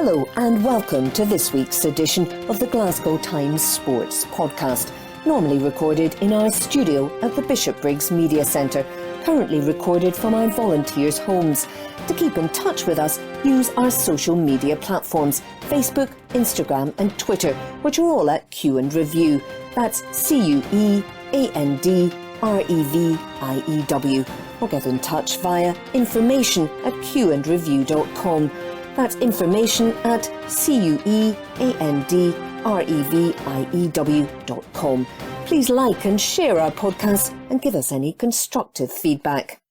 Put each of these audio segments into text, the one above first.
Hello and welcome to this week's edition of the Glasgow Times Sports Podcast, normally recorded in our studio at the Bishopbriggs Media Centre, currently recorded from our volunteers' homes. To keep in touch with us, use our social media platforms, Facebook, Instagram and Twitter, which are all at Q and Review. That's CUEANDREVIEW. Or get in touch via information@qandreview.com. That's information@CUEANDREVIEW.com. Please like and share our podcast and give us any constructive feedback.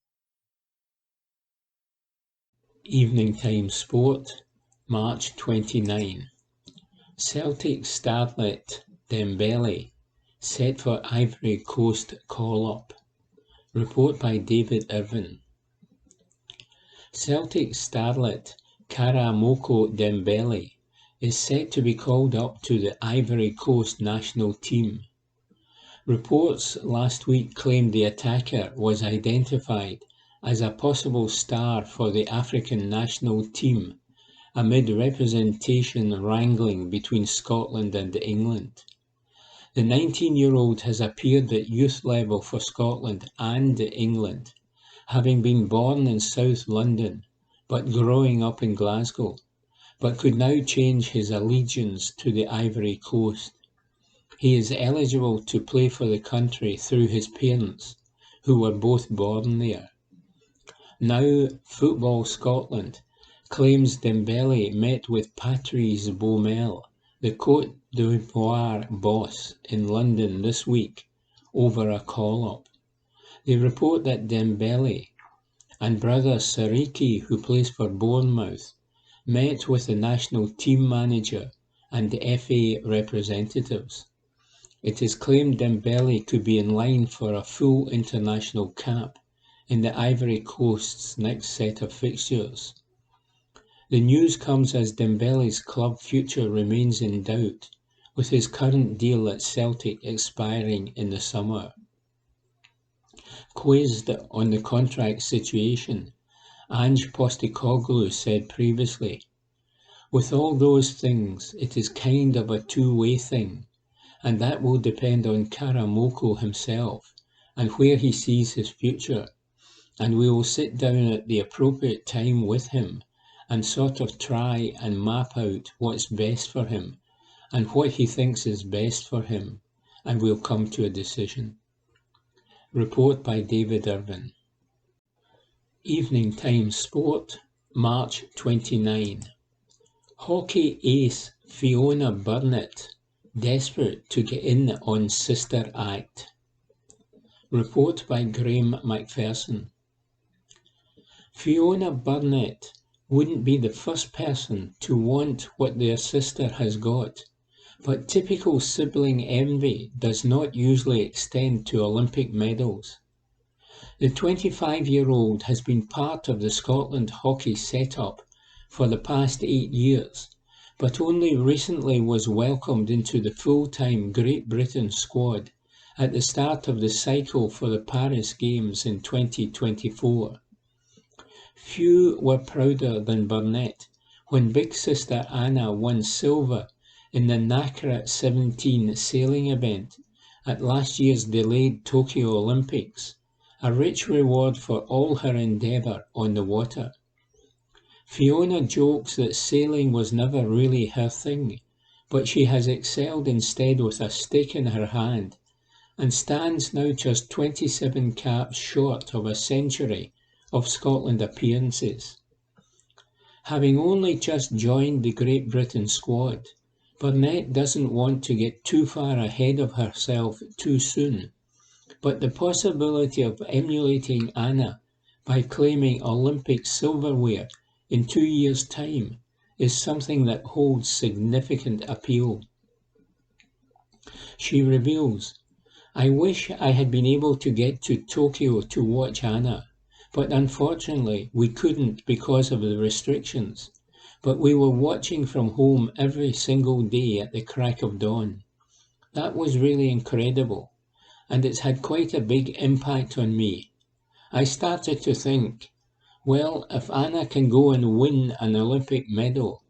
Evening Time Sport, March 29. Celtic starlet Dembele set for Ivory Coast call-up. Report by David Irvin. Celtic starlet Karamoko Dembele is set to be called up to the Ivory Coast national team. Reports last week claimed the attacker was identified as a possible star for the African national team amid representation wrangling between Scotland and England. The 19-year-old has appeared at youth level for Scotland and England, having been born in South London but growing up in Glasgow, but could now change his allegiance to the Ivory Coast. He is eligible to play for the country through his parents, who were both born there. Now, Football Scotland claims Dembele met with Patrice Baumel, the Côte d'Ivoire boss, in London this week over a call-up. They report that Dembele and brother Sariki, who plays for Bournemouth, met with the national team manager and the FA representatives. It is claimed Dembele could be in line for a full international cap in the Ivory Coast's next set of fixtures. The news comes as Dembele's club future remains in doubt, with his current deal at Celtic expiring in the summer. Quizzed on the contract situation, Ange Postecoglou said previously, "With all those things, it is kind of a two-way thing, and that will depend on Karamoko himself and where he sees his future, and we will sit down at the appropriate time with him and sort of try and map out what's best for him and what he thinks is best for him, and we'll come to a decision." Report by David Irvin. Evening Time Sport, March 29. Hockey ace Fiona Burnett desperate to get in on Sister Act. Report by Graham McPherson. Fiona Burnett wouldn't be the first person to want what their sister has got, but typical sibling envy does not usually extend to Olympic medals. The 25-year-old has been part of the Scotland hockey setup for the past 8 years, but only recently was welcomed into the full-time Great Britain squad at the start of the cycle for the Paris Games in 2024. Few were prouder than Burnett when big sister Anna won silver in the NACRA 17 sailing event at last year's delayed Tokyo Olympics, a rich reward for all her endeavour on the water. Fiona jokes that sailing was never really her thing, but she has excelled instead with a stick in her hand and stands now just 27 caps short of a century of Scotland appearances. Having only just joined the Great Britain squad, Burnett doesn't want to get too far ahead of herself too soon, but the possibility of emulating Anna by claiming Olympic silverware in 2 years' time is something that holds significant appeal. She reveals, "I wish I had been able to get to Tokyo to watch Anna, but unfortunately we couldn't because of the restrictions. But we were watching from home every single day at the crack of dawn. That was really incredible, and it's had quite a big impact on me. I started to think, well, if Anna can go and win an Olympic medal,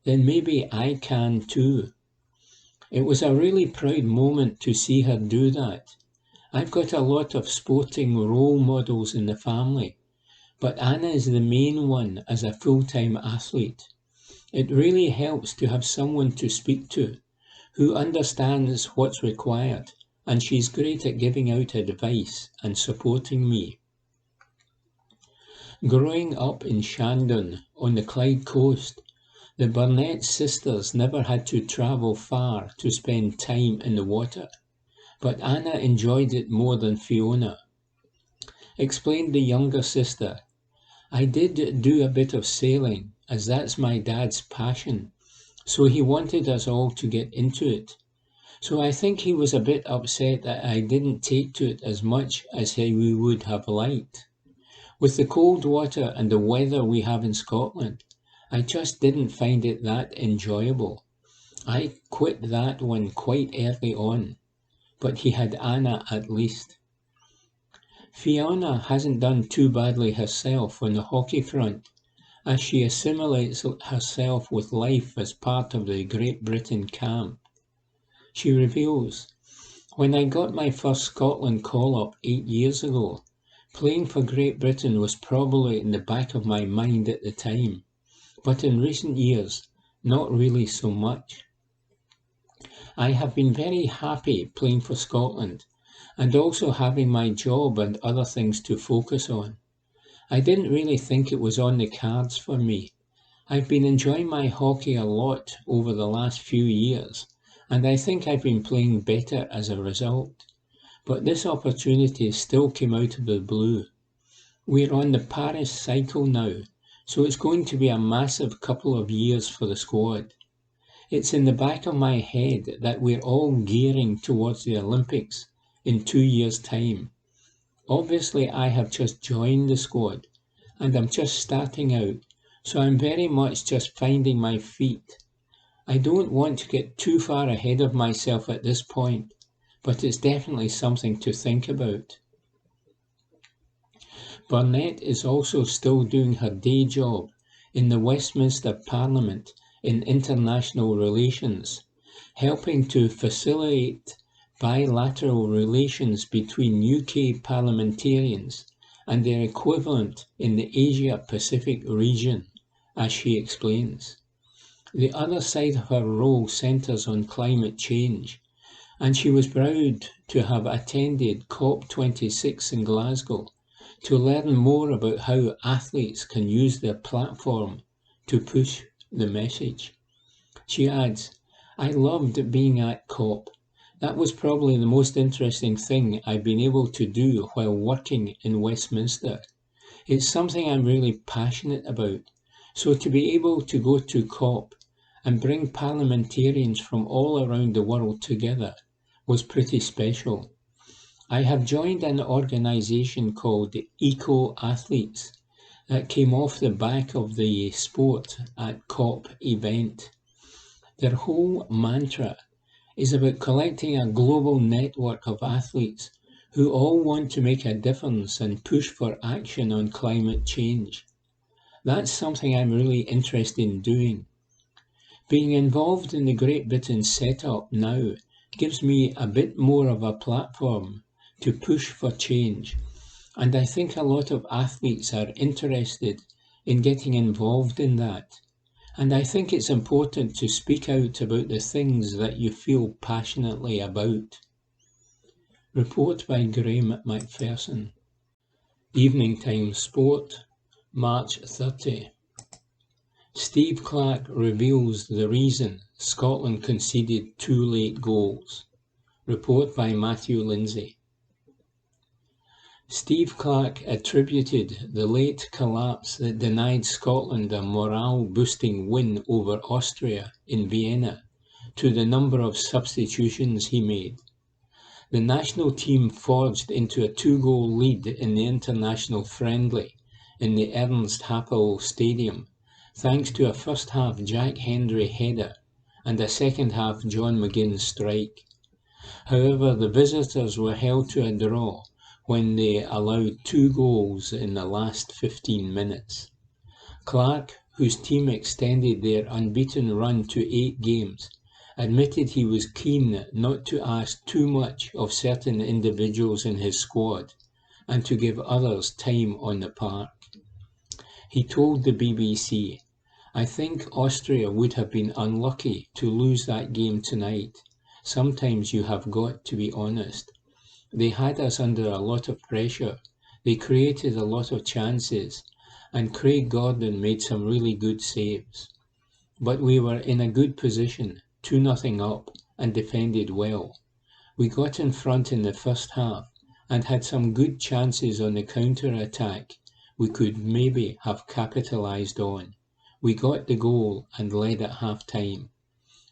then maybe I can too. It was a really proud moment to see her do that. I've got a lot of sporting role models in the family, but Anna is the main one as a full-time athlete. It really helps to have someone to speak to who understands what's required, and she's great at giving out advice and supporting me. Growing up in Shandon on the Clyde coast, the Burnett sisters never had to travel far to spend time in the water, but Anna enjoyed it more than Fiona. Explained the younger sister, I did do a bit of sailing, as that's my dad's passion, so he wanted us all to get into it. So I think he was a bit upset that I didn't take to it as much as we would have liked. With the cold water and the weather we have in Scotland, I just didn't find it that enjoyable. I quit that one quite early on, but he had Anna at least. Fiona hasn't done too badly herself on the hockey front, as she assimilates herself with life as part of the Great Britain camp. She reveals, when I got my first Scotland call-up 8 years ago, playing for Great Britain was probably in the back of my mind at the time, but in recent years, not really so much. I have been very happy playing for Scotland, and also having my job and other things to focus on. I didn't really think it was on the cards for me. I've been enjoying my hockey a lot over the last few years, and I think I've been playing better as a result. But this opportunity still came out of the blue. We're on the Paris cycle now, so it's going to be a massive couple of years for the squad. It's in the back of my head that we're all gearing towards the Olympics in 2 years' time. Obviously, I have just joined the squad, and I'm just starting out, so I'm very much just finding my feet. I don't want to get too far ahead of myself at this point, but it's definitely something to think about. Burnett is also still doing her day job in the Westminster Parliament in international relations, helping to facilitate bilateral relations between UK parliamentarians and their equivalent in the Asia-Pacific region, as she explains. The other side of her role centres on climate change, and she was proud to have attended COP26 in Glasgow to learn more about how athletes can use their platform to push the message. She adds, I loved being at COP. That was probably the most interesting thing I've been able to do while working in Westminster. It's something I'm really passionate about. So to be able to go to COP and bring parliamentarians from all around the world together was pretty special. I have joined an organisation called the Eco Athletes that came off the back of the sport at COP event. Their whole mantra is about collecting a global network of athletes who all want to make a difference and push for action on climate change. That's something I'm really interested in doing. Being involved in the Great Britain setup now gives me a bit more of a platform to push for change, and I think a lot of athletes are interested in getting involved in that. And I think it's important to speak out about the things that you feel passionately about. Report by Graham McPherson. Evening Time Sport, March 30. Steve Clarke reveals the reason Scotland conceded 2 late goals. Report by Matthew Lindsay. Steve Clarke attributed the late collapse that denied Scotland a morale-boosting win over Austria in Vienna to the number of substitutions he made. The national team forged into a 2-goal lead in the international friendly in the Ernst Happel Stadium, thanks to a first-half Jack Hendry header and a second-half John McGinn strike. However, the visitors were held to a draw when they allowed 2 goals in the last 15 minutes. Clarke, whose team extended their unbeaten run to 8 games, admitted he was keen not to ask too much of certain individuals in his squad and to give others time on the park. He told the BBC, "I think Austria would have been unlucky to lose that game tonight. Sometimes you have got to be honest. They had us under a lot of pressure. They created a lot of chances, and Craig Gordon made some really good saves. But we were in a good position, 2-0 up, and defended well. We got in front in the first half and had some good chances on the counter-attack we could maybe have capitalised on. We got the goal and led at half-time.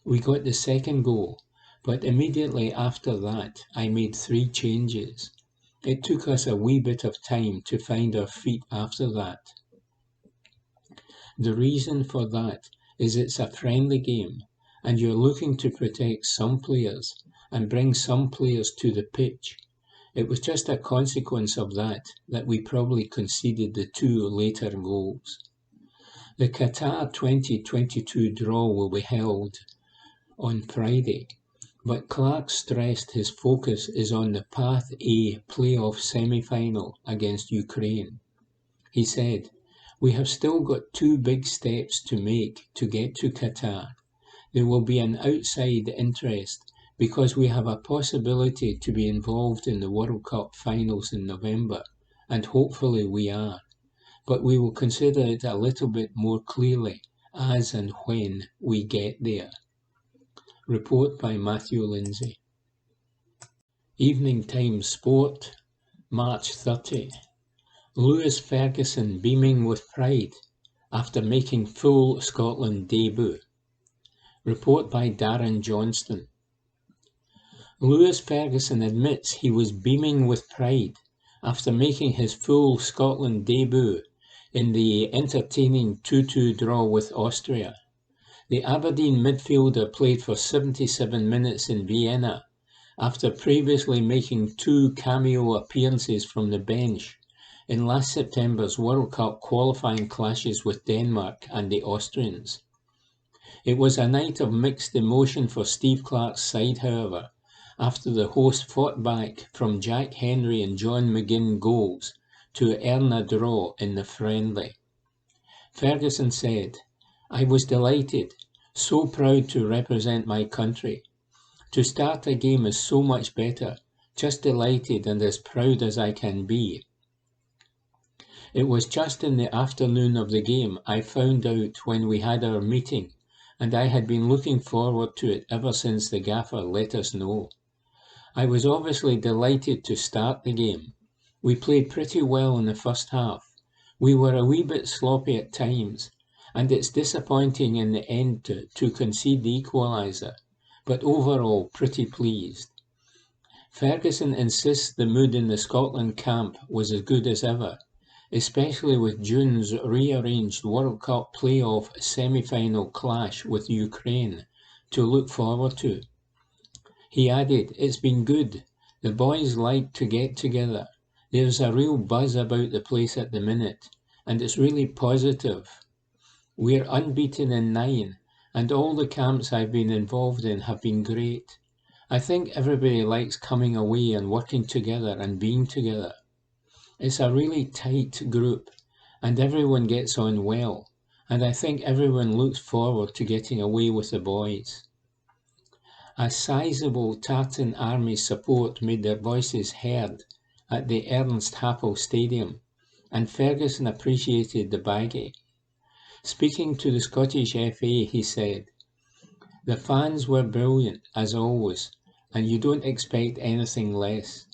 We got the second goal, but immediately after that I made 3 changes. It took us a wee bit of time to find our feet after that. The reason for that is it's a friendly game, and you're looking to protect some players and bring some players to the pitch. It was just a consequence of that we probably conceded the 2 later goals. The Qatar 2022 draw will be held on Friday, but Clark stressed his focus is on the Path A playoff semi-final against Ukraine. He said, "We have still got 2 big steps to make to get to Qatar. There will be an outside interest because we have a possibility to be involved in the World Cup finals in November, and hopefully we are. But we will consider it a little bit more clearly as and when we get there." Report by Matthew Lindsay. Evening Times Sport, March 30. Lewis Ferguson beaming with pride after making full Scotland debut. Report by Darren Johnston. Lewis Ferguson admits he was beaming with pride after making his full Scotland debut in the entertaining 2-2 draw with Austria. The Aberdeen midfielder played for 77 minutes in Vienna after previously making 2 cameo appearances from the bench in last September's World Cup qualifying clashes with Denmark and the Austrians. It was a night of mixed emotion for Steve Clarke's side, however, after the host fought back from Jack Henry and John McGinn goals to earn a draw in the friendly. Ferguson said, "I was delighted, so proud to represent my country. To start a game is so much better, just delighted and as proud as I can be. It was just in the afternoon of the game I found out when we had our meeting, and I had been looking forward to it ever since the gaffer let us know. I was obviously delighted to start the game. We played pretty well in the first half. We were a wee bit sloppy at times, and it's disappointing in the end to concede the equaliser, but overall pretty pleased." Ferguson insists the mood in the Scotland camp was as good as ever, especially with June's rearranged World Cup playoff semi-final clash with Ukraine to look forward to. He added, "It's been good. The boys like to get together. There's a real buzz about the place at the minute, and it's really positive. We're unbeaten in 9, and all the camps I've been involved in have been great. I think everybody likes coming away and working together and being together. It's a really tight group, and everyone gets on well, and I think everyone looks forward to getting away with the boys." A sizable Tartan Army support made their voices heard at the Ernst Happel Stadium, and Ferguson appreciated the baggy. Speaking to the Scottish FA, he said, "The fans were brilliant, as always, and you don't expect anything less.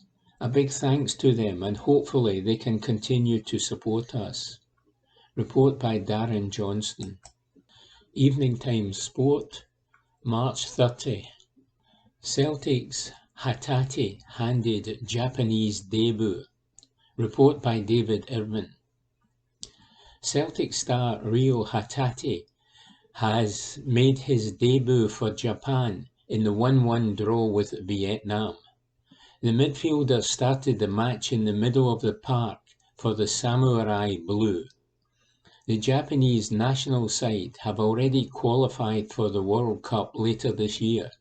A big thanks to them, and hopefully they can continue to support us." Report by Darren Johnston. Evening Times Sport, March 30. Celtic's Hatate handed Japanese debut. Report by David Irvin. Celtic star Ryo Hatate has made his debut for Japan in the 1-1 draw with Vietnam. The midfielder started the match in the middle of the park for the Samurai Blue. The Japanese national side have already qualified for the World Cup later this year,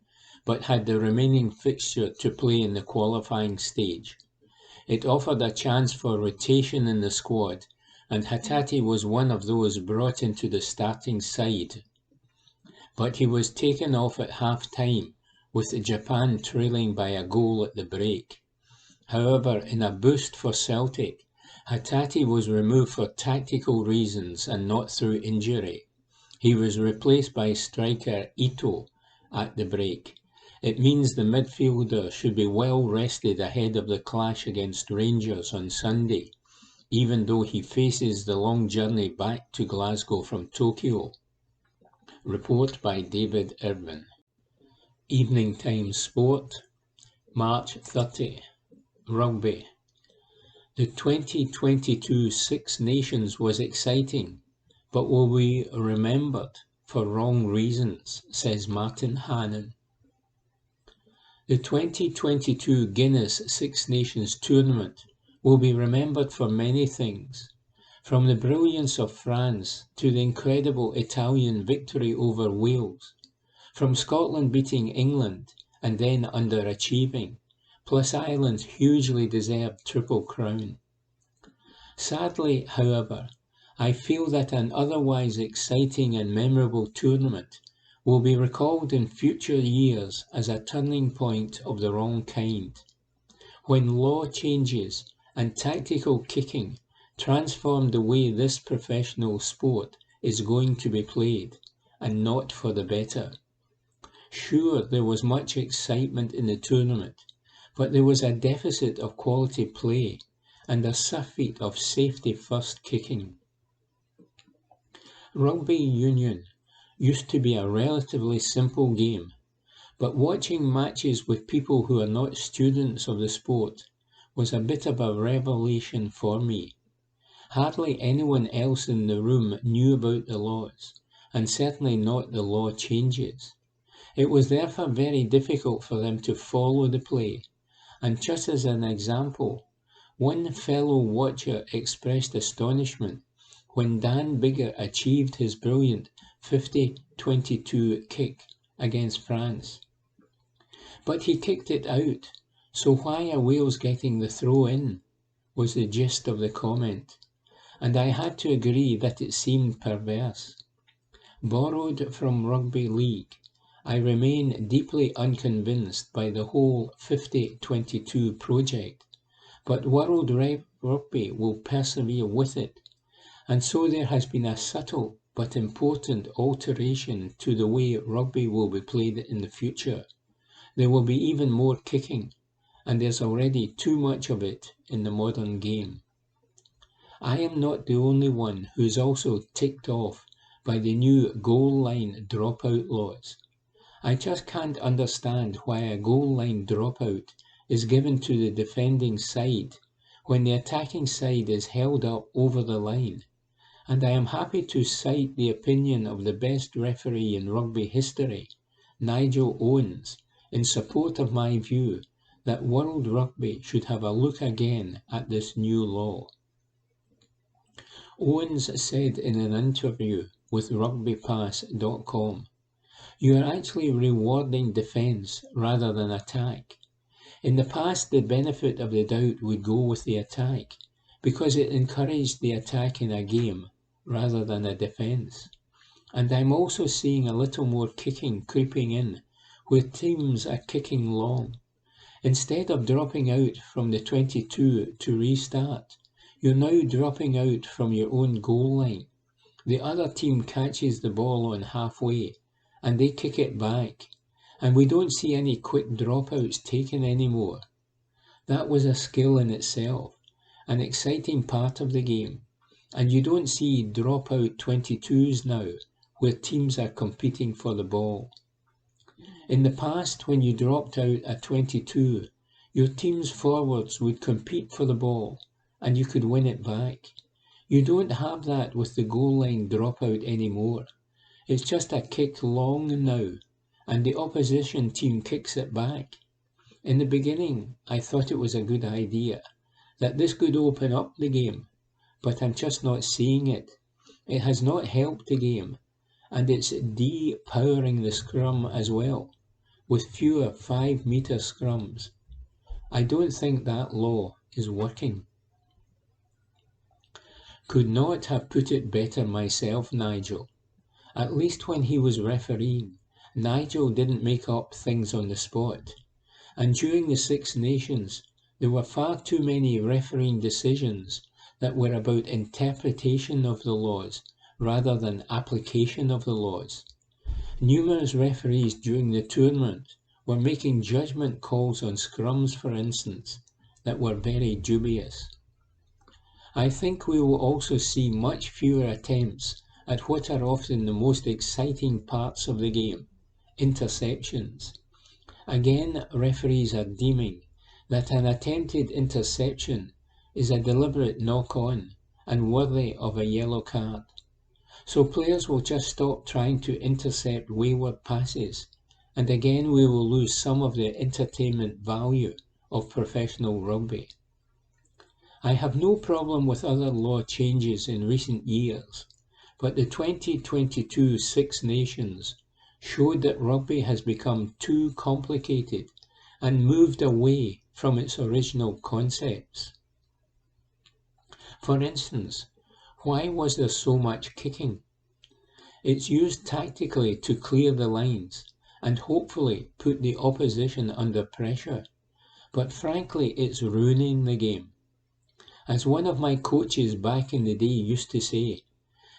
but had the remaining fixture to play in the qualifying stage. It offered a chance for rotation in the squad, and Hatate was one of those brought into the starting side. But he was taken off at half-time, with Japan trailing by a goal at the break. However, in a boost for Celtic, Hatate was removed for tactical reasons and not through injury. He was replaced by striker Ito at the break. It means the midfielder should be well rested ahead of the clash against Rangers on Sunday, even though he faces the long journey back to Glasgow from Tokyo. Report by David Irvin. Evening Times Sport, March 30. Rugby. The 2022 Six Nations was exciting, but will be remembered for wrong reasons, says Martin Hannon. The 2022 Guinness Six Nations tournament will be remembered for many things, from the brilliance of France to the incredible Italian victory over Wales, from Scotland beating England and then underachieving, plus Ireland's hugely deserved Triple Crown. Sadly, however, I feel that an otherwise exciting and memorable tournament will be recalled in future years as a turning point of the wrong kind, when law changes and tactical kicking transform the way this professional sport is going to be played, and not for the better. Sure, there was much excitement in the tournament, but there was a deficit of quality play and a surfeit of safety-first kicking. Rugby union used to be a relatively simple game, but watching matches with people who are not students of the sport was a bit of a revelation for me. Hardly anyone else in the room knew about the laws, and certainly not the law changes. It was therefore very difficult for them to follow the play, and just as an example, one fellow watcher expressed astonishment when Dan Biggar achieved his brilliant 50-22 kick against France. But he kicked it out, so why are Wales getting the throw in, was the gist of the comment, and I had to agree that it seemed perverse. Borrowed from rugby league, I remain deeply unconvinced by the whole 50-22 project, but World Rugby will persevere with it, and so there has been a subtle but important alteration to the way rugby will be played in the future. There will be even more kicking, and there's already too much of it in the modern game. I am not the only one who is also ticked off by the new goal line dropout laws. I just can't understand why a goal line dropout is given to the defending side when the attacking side is held up over the line, and I am happy to cite the opinion of the best referee in rugby history, Nigel Owens, in support of my view that World Rugby should have a look again at this new law. Owens said in an interview with rugbypass.com, "You are actually rewarding defence rather than attack. In the past, the benefit of the doubt would go with the attack, because it encouraged the attack in a game rather than a defence. And I'm also seeing a little more kicking creeping in, where teams are kicking long. Instead of dropping out from the 22 to restart, you're now dropping out from your own goal line. The other team catches the ball on halfway, and they kick it back, and we don't see any quick dropouts taken anymore. That was a skill in itself, an exciting part of the game, and you don't see dropout 22s now, where teams are competing for the ball. In the past, when you dropped out a 22, your team's forwards would compete for the ball, and you could win it back. You don't have that with the goal line dropout anymore. It's just a kick long now, and the opposition team kicks it back. In the beginning, I thought it was a good idea, that this could open up the game, but I'm just not seeing it. It has not helped the game, and it's de-powering the scrum as well, with fewer 5-metre scrums. I don't think that law is working. Could not have put it better myself, Nigel. At least when he was refereeing, Nigel didn't make up things on the spot. And during the Six Nations, there were far too many refereeing decisions that were about interpretation of the laws rather than application of the laws. Numerous referees during the tournament were making judgment calls on scrums, for instance, that were very dubious. I think we will also see much fewer attempts at what are often the most exciting parts of the game, interceptions. Again, referees are deeming that an attempted interception is a deliberate knock-on and worthy of a yellow card. So players will just stop trying to intercept wayward passes, and again we will lose some of the entertainment value of professional rugby. I have no problem with other law changes in recent years, but the 2022 Six Nations showed that rugby has become too complicated and moved away from its original concepts. For instance, why was there so much kicking? It's used tactically to clear the lines and hopefully put the opposition under pressure, but frankly it's ruining the game. As one of my coaches back in the day used to say,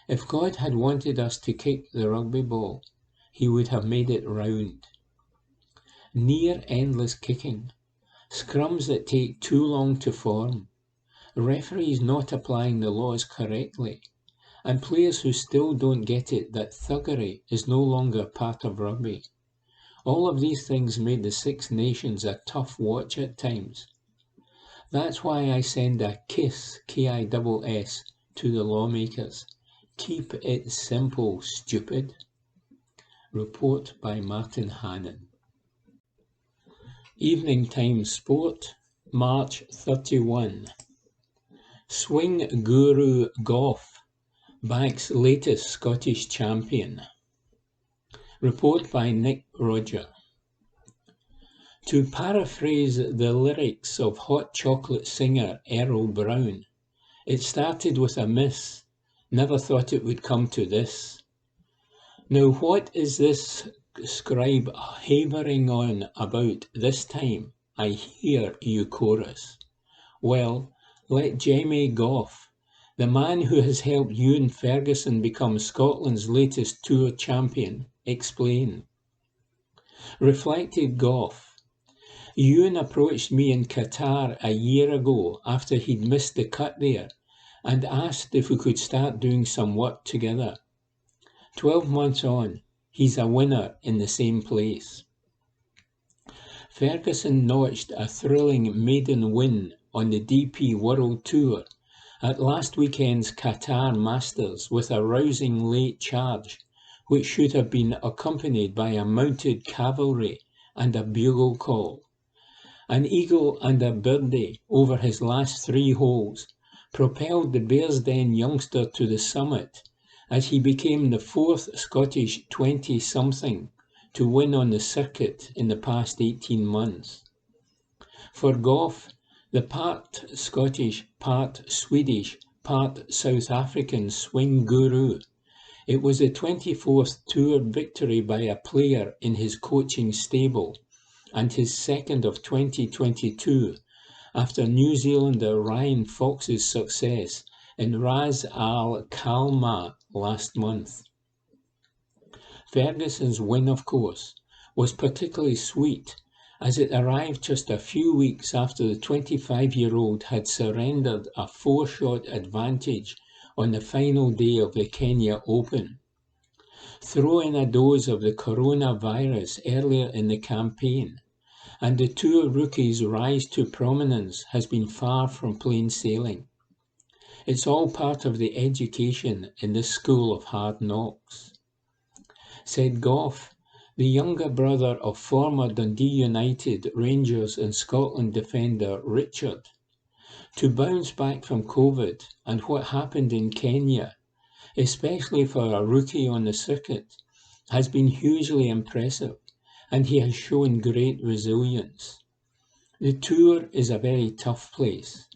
if God had wanted us to kick the rugby ball, he would have made it round. Near endless kicking, scrums that take too long to form, referees not applying the laws correctly, and players who still don't get it that thuggery is no longer part of rugby. All of these things made the Six Nations a tough watch at times. That's why I send a KISS, K-I-S-S, to the lawmakers. Keep it simple, stupid. Report by Martin Hannon. Evening Times Sport, March 31. Swing guru Goff backs latest Scottish champion. Report by Nick Roger. To paraphrase the lyrics of hot chocolate singer Errol Brown, it started with a miss, never thought it would come to this. Now what is this scribe havering on about this time? I hear you chorus. Well, let Jamie Goff, the man who has helped Ewan Ferguson become Scotland's latest tour champion, explain. Reflected Goff. Ewan approached me in Qatar a year ago after he'd missed the cut there and asked if we could start doing some work together. 12 months on, he's a winner in the same place. Ferguson notched a thrilling maiden win on the DP World Tour at last weekend's Qatar Masters with a rousing late charge, which should have been accompanied by a mounted cavalry and a bugle call. An eagle and a birdie over his last 3 holes propelled the Bearsden youngster to the summit as he became the 4th Scottish 20-something to win on the circuit in the past 18 months. For Goff, the part Scottish, part Swedish, part South African swing guru, it was the 24th Tour victory by a player in his coaching stable and his second of 2022 after New Zealander Ryan Fox's success in Ras Al Khaimah last month. Ferguson's win, of course, was particularly sweet as it arrived just a few weeks after the 25-year-old had surrendered a 4-shot advantage on the final day of the Kenya Open. Throw in a dose of the coronavirus earlier in the campaign, and the Tour rookie's rise to prominence has been far from plain sailing. It's all part of the education in this school of hard knocks. Said Goff, the younger brother of former Dundee United, Rangers and Scotland defender Richard. To bounce back from COVID and what happened in Kenya, especially for a rookie on the circuit, has been hugely impressive, and he has shown great resilience. The Tour is a very tough place.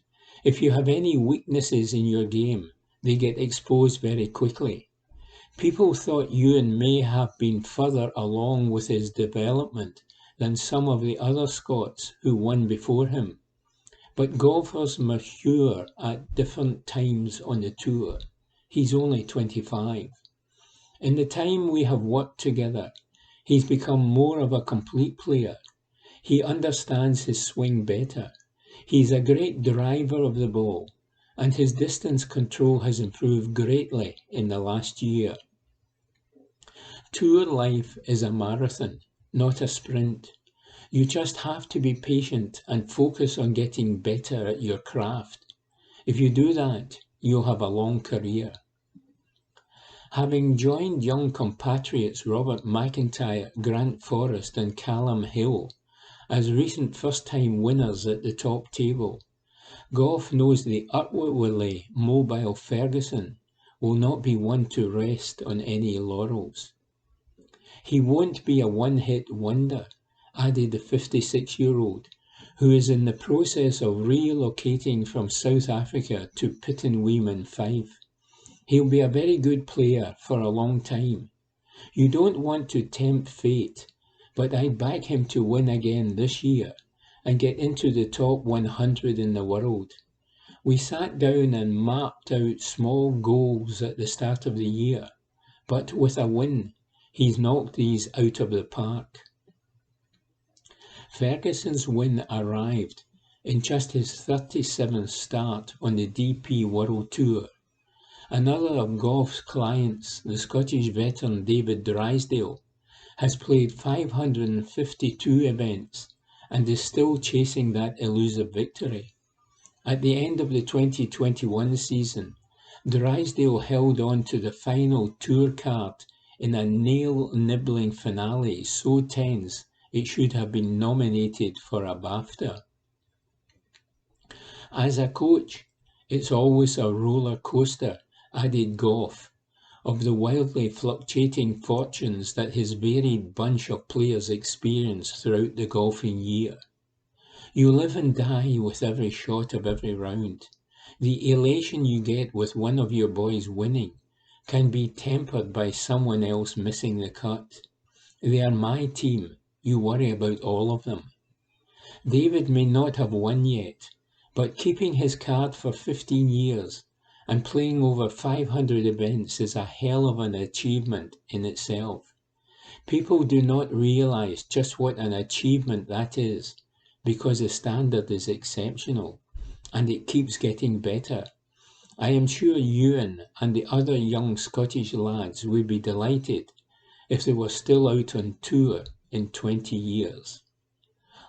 If you have any weaknesses in your game, they get exposed very quickly. People thought Ewan may have been further along with his development than some of the other Scots who won before him. But golfers mature at different times on the Tour. He's only 25. In the time we have worked together, he's become more of a complete player. He understands his swing better. He's a great driver of the ball, and his distance control has improved greatly in the last year. Tour life is a marathon, not a sprint. You just have to be patient and focus on getting better at your craft. If you do that, you'll have a long career. Having joined young compatriots Robert McIntyre, Grant Forrest and Callum Hill as recent first-time winners at the top table, golf knows the upwardly mobile Ferguson will not be one to rest on any laurels. He won't be a one-hit wonder, added the 56-year-old, who is in the process of relocating from South Africa to Pittenweem in Fife. He'll be a very good player for a long time. You don't want to tempt fate, but I'd back him to win again this year and get into the top 100 in the world. We sat down and mapped out small goals at the start of the year, but with a win, he's knocked these out of the park. Ferguson's win arrived in just his 37th start on the DP World Tour. Another of golf's clients, the Scottish veteran David Drysdale, has played 552 events and is still chasing that elusive victory. At the end of the 2021 season, Drysdale held on to the final Tour card in a nail-nibbling finale so tense it should have been nominated for a BAFTA. As a coach, it's always a roller coaster, added Goff, of the wildly fluctuating fortunes that his varied bunch of players experience throughout the golfing year. You live and die with every shot of every round. The elation you get with one of your boys winning can be tempered by someone else missing the cut. They are my team. You worry about all of them. David may not have won yet, but keeping his card for 15 years and playing over 500 events is a hell of an achievement in itself. People do not realize just what an achievement that is, because the standard is exceptional, and it keeps getting better. I am sure Ewan and the other young Scottish lads would be delighted if they were still out on tour in 20 years.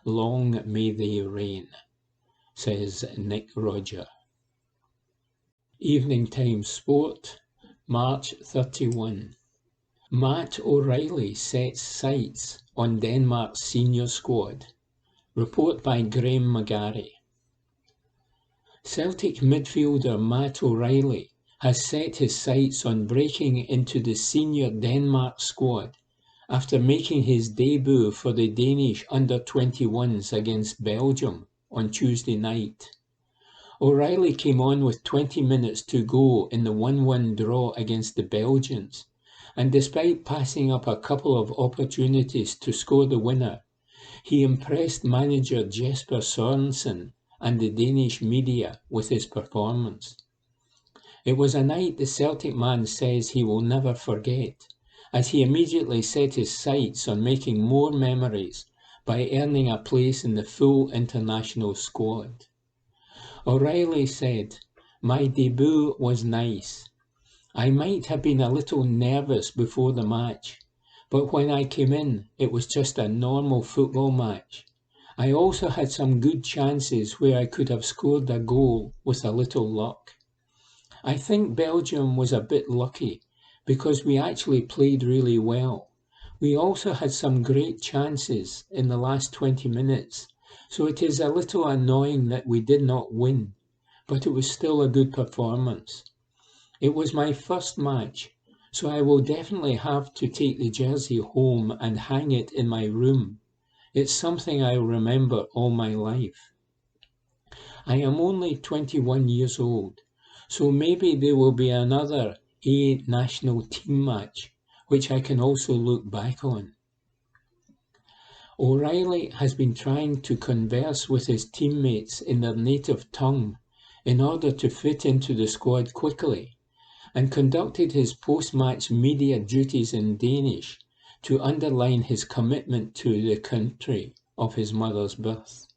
Long may they reign, says Nick Roger. Evening Times Sport, March 31. Matt O'Reilly sets sights on Denmark's senior squad. Report by Graham McGarry. Celtic midfielder Matt O'Reilly has set his sights on breaking into the senior Denmark squad after making his debut for the Danish under-21s against Belgium on Tuesday night. O'Reilly came on with 20 minutes to go in the 1-1 draw against the Belgians, and despite passing up a couple of opportunities to score the winner, he impressed manager Jesper Sørensen and the Danish media with his performance. It was a night the Celtic man says he will never forget, as he immediately set his sights on making more memories by earning a place in the full international squad. O'Reilly said, "My debut was nice. I might have been a little nervous before the match, but when I came in, it was just a normal football match. I also had some good chances where I could have scored a goal with a little luck. I think Belgium was a bit lucky because we actually played really well. We also had some great chances in the last 20 minutes, so it is a little annoying that we did not win, but it was still a good performance. It was my first match, so I will definitely have to take the jersey home and hang it in my room. It's something I remember all my life. I am only 21 years old, so maybe there will be another A national team match, which I can also look back on. O'Reilly has been trying to converse with his teammates in their native tongue in order to fit into the squad quickly, and conducted his post-match media duties in Danish to underline his commitment to the country of his mother's birth.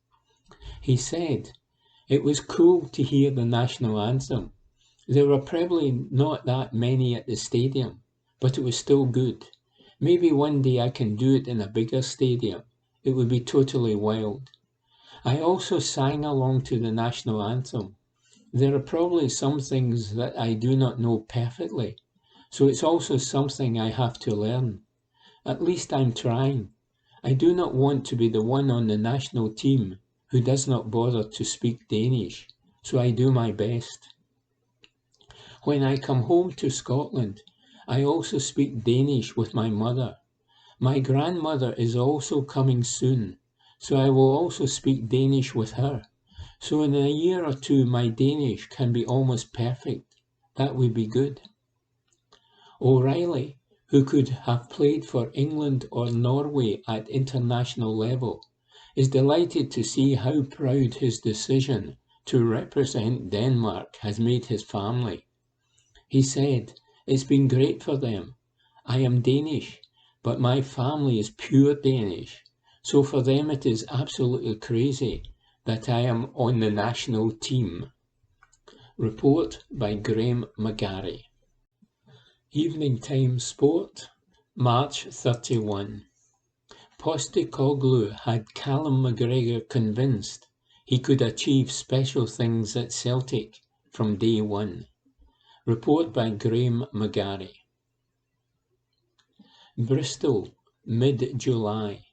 He said, "It was cool to hear the national anthem. There were probably not that many at the stadium, but it was still good. Maybe one day I can do it in a bigger stadium. It would be totally wild." I also sang along to the national anthem. There are probably some things that I do not know perfectly, so it's also something I have to learn. At least I'm trying. I do not want to be the one on the national team who does not bother to speak Danish, so I do my best. When I come home to Scotland, I also speak Danish with my mother. My grandmother is also coming soon, so I will also speak Danish with her. So in a year or two my Danish can be almost perfect. That would be good. O'Reilly, who could have played for England or Norway at international level, is delighted to see how proud his decision to represent Denmark has made his family. He said, "It's been great for them. I am Danish, but my family is pure Danish, so for them it is absolutely crazy that I am on the national team." Report by Graham McGarry. Evening Time Sport, March 31. Postecoglou had Callum McGregor convinced he could achieve special things at Celtic from day one. Report by Graham McGarry. Bristol, mid-July.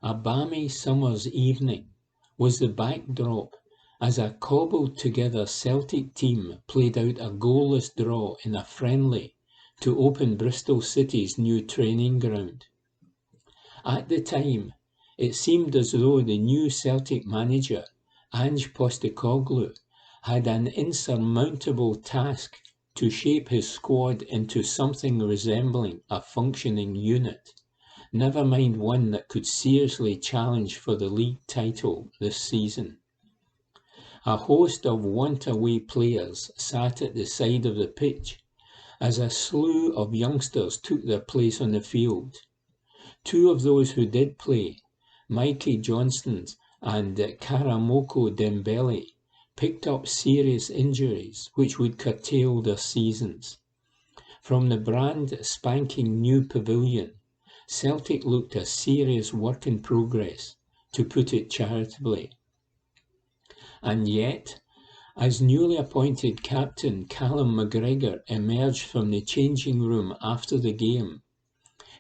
A balmy summer's evening was the backdrop as a cobbled-together Celtic team played out a goalless draw in a friendly to open Bristol City's new training ground. At the time, it seemed as though the new Celtic manager, Ange Postecoglou, had an insurmountable task to shape his squad into something resembling a functioning unit, never mind one that could seriously challenge for the league title this season. A host of want-away players sat at the side of the pitch as a slew of youngsters took their place on the field. Two of those who did play, Mikey Johnston and Karamoko Dembele, picked up serious injuries which would curtail their seasons. From the brand spanking new pavilion, Celtic looked a serious work in progress, to put it charitably. And yet, as newly appointed captain Callum McGregor emerged from the changing room after the game,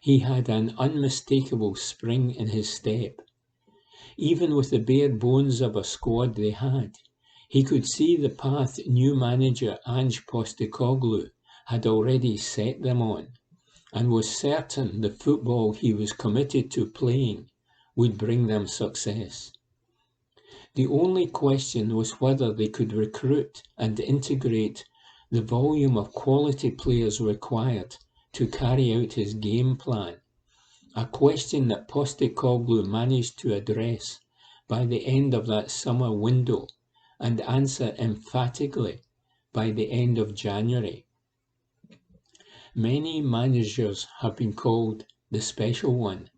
he had an unmistakable spring in his step. Even with the bare bones of a squad they had, he could see the path new manager Ange Postecoglou had already set them on, and was certain the football he was committed to playing would bring them success. The only question was whether they could recruit and integrate the volume of quality players required to carry out his game plan, a question that Postecoglou managed to address by the end of that summer window and answer emphatically by the end of January. Many managers have been called the special one,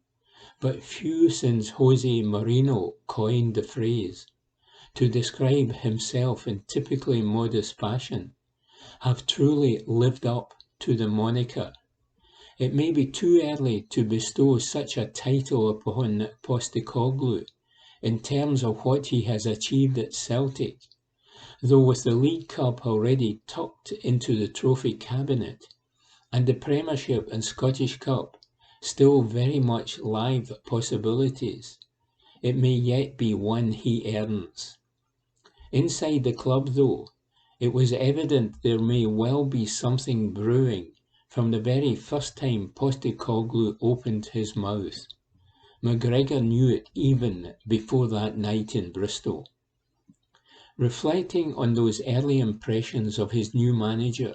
but few since Jose Mourinho coined the phrase to describe himself in typically modest fashion have truly lived up to the moniker. It may be too early to bestow such a title upon Postecoglou in terms of what he has achieved at Celtic, though with the League Cup already tucked into the trophy cabinet, and the Premiership and Scottish Cup still very much live possibilities, it may yet be one he earns. Inside the club, though, It was evident there may well be something brewing from the very first time Postecoglou opened his mouth. McGregor knew it even before that night in Bristol. Reflecting on those early impressions of his new manager,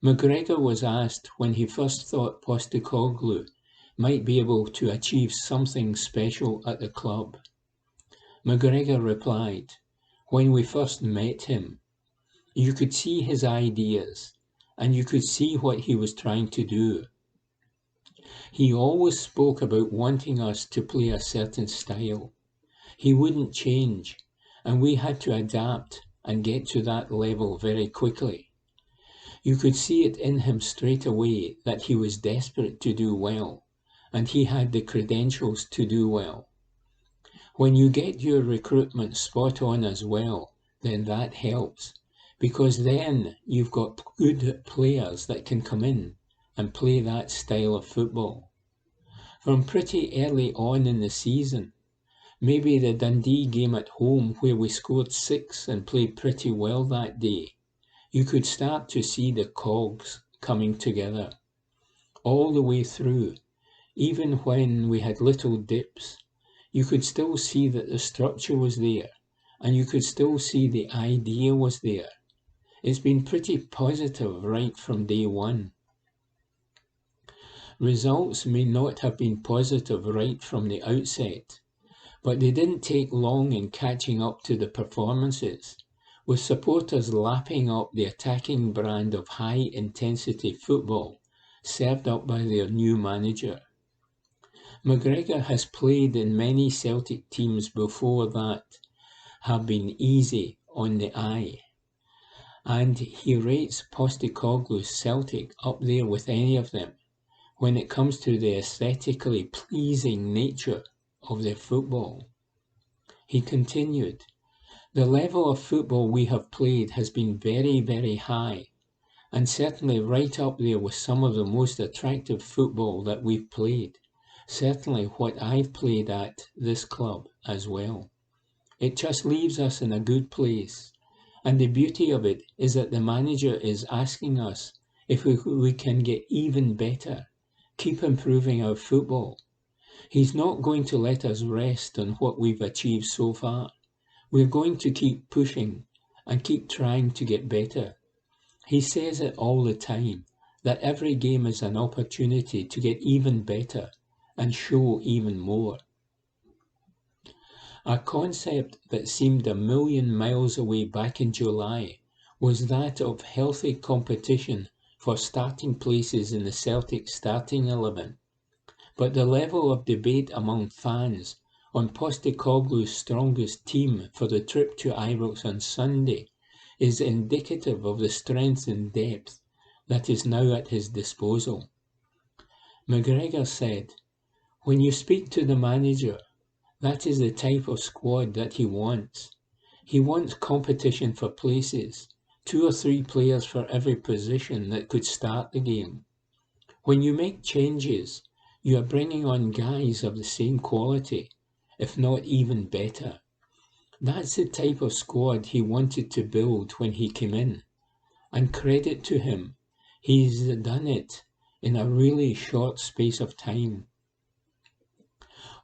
McGregor was asked when he first thought Postecoglou might be able to achieve something special at the club. McGregor replied, "When we first met him, you could see his ideas, and you could see what he was trying to do. He always spoke about wanting us to play a certain style. He wouldn't change, and we had to adapt and get to that level very quickly. You could see it in him straight away that he was desperate to do well, and he had the credentials to do well. When you get your recruitment spot on as well, then that helps, because then you've got good players that can come in and play that style of football. From pretty early on in the season, maybe the Dundee game at home where we scored 6 and played pretty well that day, you could start to see the cogs coming together. All the way through, even when we had little dips, you could still see that the structure was there, and you could still see the idea was there. It's been pretty positive right from day one. Results may not have been positive right from the outset, but they didn't take long in catching up to the performances, with supporters lapping up the attacking brand of high-intensity football served up by their new manager. McGregor has played in many Celtic teams before that have been easy on the eye, and he rates Postecoglou's Celtic up there with any of them when it comes to the aesthetically pleasing nature of their football. He continued, "The level of football we have played has been very, very high, and certainly right up there with some of the most attractive football that we've played. Certainly what I've played at this club as well. It just leaves us in a good place. And the beauty of it is that the manager is asking us if we can get even better, keep improving our football. He's not going to let us rest on what we've achieved so far. We're going to keep pushing and keep trying to get better. He says it all the time, that every game is an opportunity to get even better and show even more." A concept that seemed a million miles away back in July was that of healthy competition for starting places in the Celtic starting 11. But the level of debate among fans on Postecoglou's strongest team for the trip to Ibrox on Sunday is indicative of the strength and depth that is now at his disposal. McGregor said, "When you speak to the manager, that is the type of squad that he wants. He wants competition for places, 2 or 3 players for every position that could start the game. When you make changes, you are bringing on guys of the same quality, if not even better. That's the type of squad he wanted to build when he came in, and credit to him, he's done it in a really short space of time.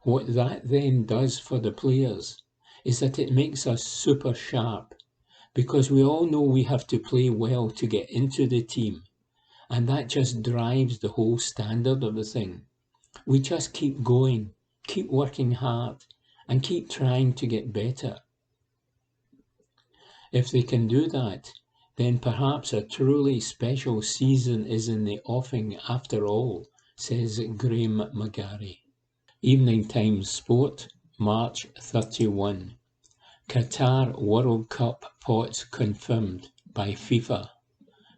What that then does for the players is that it makes us super sharp, because we all know we have to play well to get into the team, and that just drives the whole standard of the thing. We just keep going, keep working hard, and keep trying to get better. If they can do that, then perhaps a truly special season is in the offing after all," says Graham McGarry. Evening Times Sport, March 31. Qatar World Cup pots confirmed by FIFA.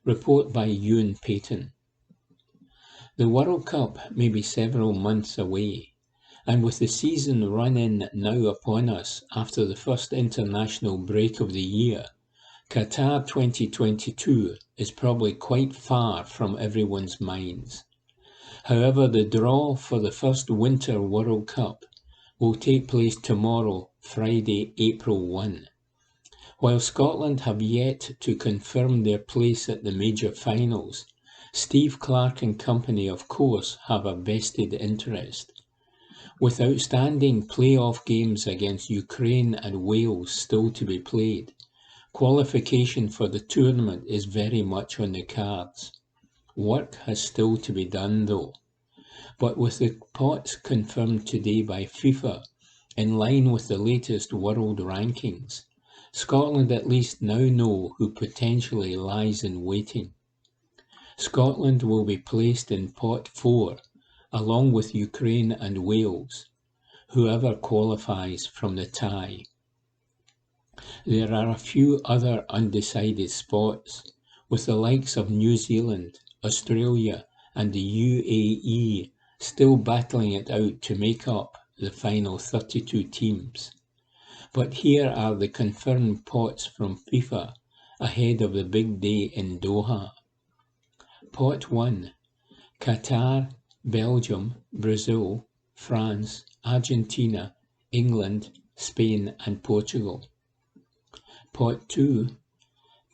Report by Ewan Payton. The World Cup may be several months away, and with the season run-in now upon us after the first international break of the year, Qatar 2022 is probably quite far from everyone's minds. However, the draw for the first Winter World Cup will take place tomorrow, Friday, April 1, While Scotland have yet to confirm their place at the major finals, Steve Clarke and company of course have a vested interest. With outstanding playoff games against Ukraine and Wales still to be played, qualification for the tournament is very much on the cards. Work has still to be done though. But with the pots confirmed today by FIFA, in line with the latest world rankings, Scotland at least now know who potentially lies in waiting. Scotland will be placed in pot 4, along with Ukraine and Wales, whoever qualifies from the tie. There are a few other undecided spots, with the likes of New Zealand, Australia and the UAE still battling it out to make up the final 32 teams. But here are the confirmed pots from FIFA ahead of the big day in Doha. Pot 1. Qatar, Belgium, Brazil, France, Argentina, England, Spain and Portugal. Pot 2.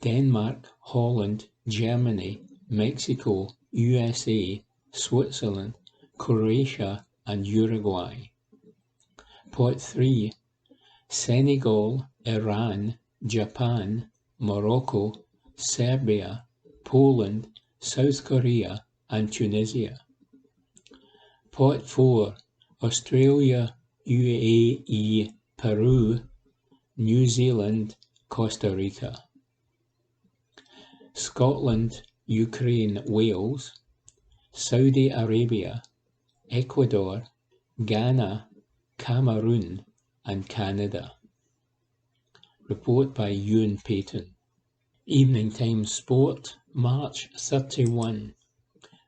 Denmark, Holland, Germany, Mexico, USA, Switzerland, Croatia and Uruguay. Pot 3. Senegal, Iran, Japan, Morocco, Serbia, Poland, South Korea and Tunisia. Pot 4. Australia, UAE, Peru, New Zealand, Costa Rica. Scotland, Ukraine, Wales, Saudi Arabia, Ecuador, Ghana, Cameroon and Canada. Report by Ewan Payton. Evening Times Sport, March 31.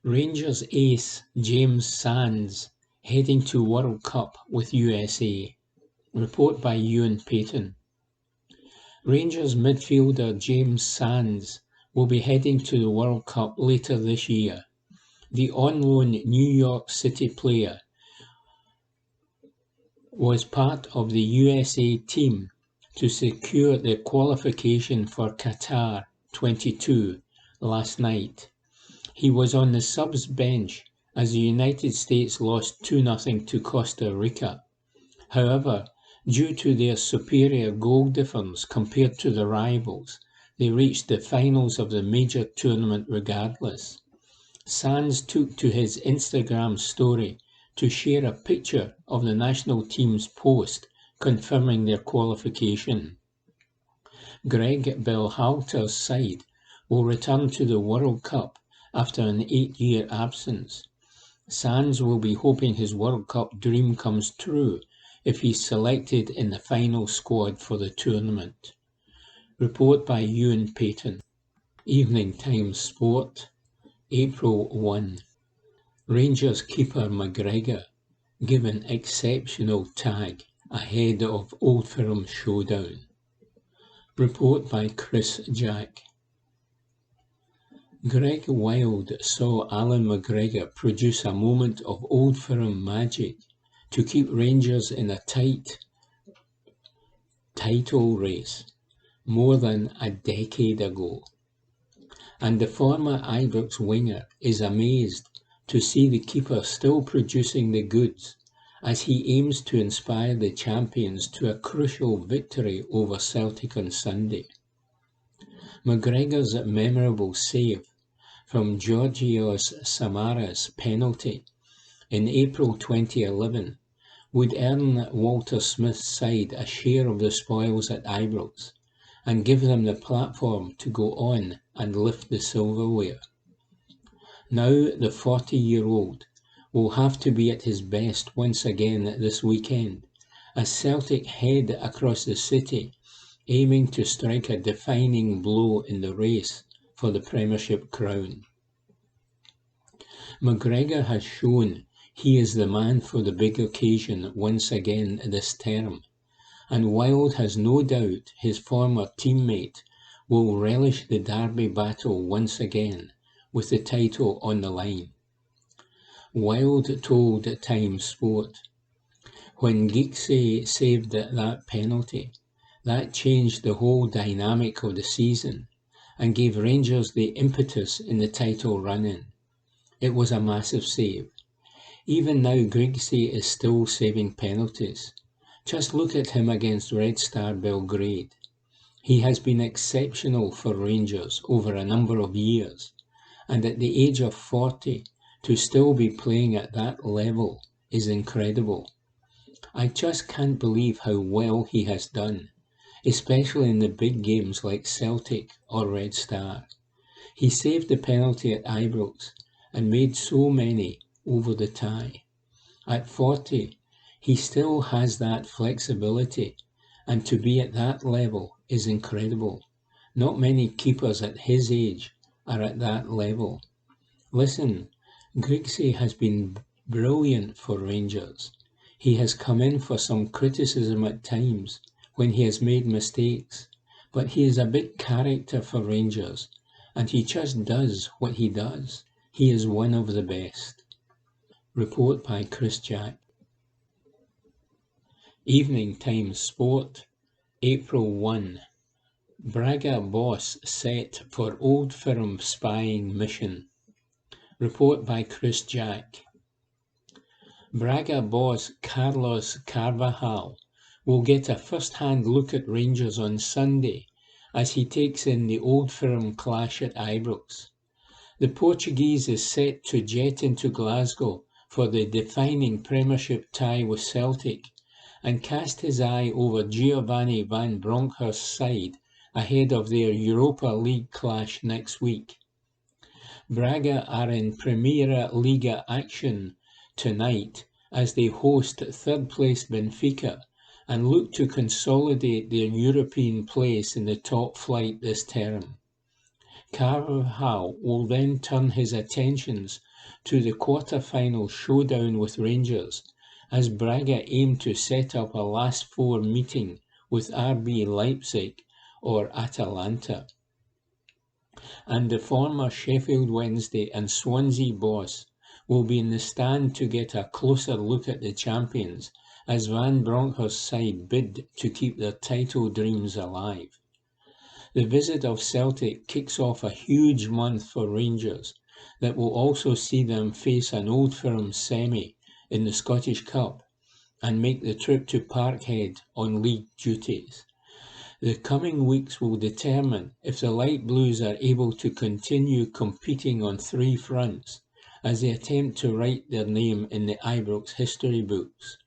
Rangers ace James Sands heading to World Cup with USA. Report by Ewan Payton. Rangers midfielder James Sands will be heading to the World Cup later this year. The on-loan New York City player was part of the USA team to secure the qualification for Qatar 22 last night. He was on the subs bench as the United States lost 2-0 to Costa Rica. However, due to their superior goal difference compared to the rivals, they reached the finals of the major tournament regardless. Sands took to his Instagram story to share a picture of the national team's post confirming their qualification. Greg Berhalter's side will return to the World Cup after an 8-year absence. Sands will be hoping his World Cup dream comes true if he's selected in the final squad for the tournament. Report by Ewan Payton. Evening Times Sport, April 1. Rangers keeper McGregor given exceptional tag ahead of Old Firm showdown. Report by Chris Jack. Greg Wild saw Alan McGregor produce a moment of Old Firm magic to keep Rangers in a tight title race more than a decade ago. And the former Ibrox winger is amazed to see the keeper still producing the goods as he aims to inspire the champions to a crucial victory over Celtic on Sunday. McGregor's memorable save from Georgios Samaras penalty in April 2011 would earn Walter Smith's side a share of the spoils at Ibrox and give them the platform to go on and lift the silverware. Now the 40-year-old will have to be at his best once again this weekend as Celtic head across the city aiming to strike a defining blow in the race for the Premiership crown. McGregor has shown he is the man for the big occasion once again this term, and Wild has no doubt his former teammate will relish the derby battle once again with the title on the line. Wild told Times Sport, "When Giggsy saved that penalty, That changed the whole dynamic of the season and gave Rangers the impetus in the title run-in. It was a massive save. Even now, Grigsby is still saving penalties. Just look at him against Red Star Belgrade. He has been exceptional for Rangers over a number of years, and at the age of 40, to still be playing at that level is incredible. I just can't believe how well he has done, especially in the big games like Celtic or Red Star. He saved the penalty at Ibrox and made so many over the tie. At 40, he still has that flexibility, and to be at that level is incredible. Not many keepers at his age are at that level. Listen, Grigsby has been brilliant for Rangers. He has come in for some criticism at times when he has made mistakes, but he is a big character for Rangers, and he just does what he does. He is one of the best. Report by Chris Jack. Evening Times Sport, April 1. Braga boss set for Old Firm spying mission. Report by Chris Jack. Braga boss Carlos Carvajal will get a first-hand look at Rangers on Sunday as he takes in the Old Firm clash at Ibrox. The Portuguese is set to jet into Glasgow for the defining Premiership tie with Celtic and cast his eye over Giovanni van Bronckhorst's side ahead of their Europa League clash next week. Braga are in Primeira Liga action tonight as they host third-placed Benfica and look to consolidate their European place in the top flight this term. Carvajal will then turn his attentions to the quarter-final showdown with Rangers as Braga aim to set up a last four meeting with RB Leipzig or Atalanta. And the former Sheffield Wednesday and Swansea boss will be in the stand to get a closer look at the champions as Van Bronckhorst's side bid to keep their title dreams alive. The visit of Celtic kicks off a huge month for Rangers that will also see them face an Old Firm semi in the Scottish Cup and make the trip to Parkhead on league duties. The coming weeks will determine if the Light Blues are able to continue competing on three fronts as they attempt to write their name in the Ibrox history books.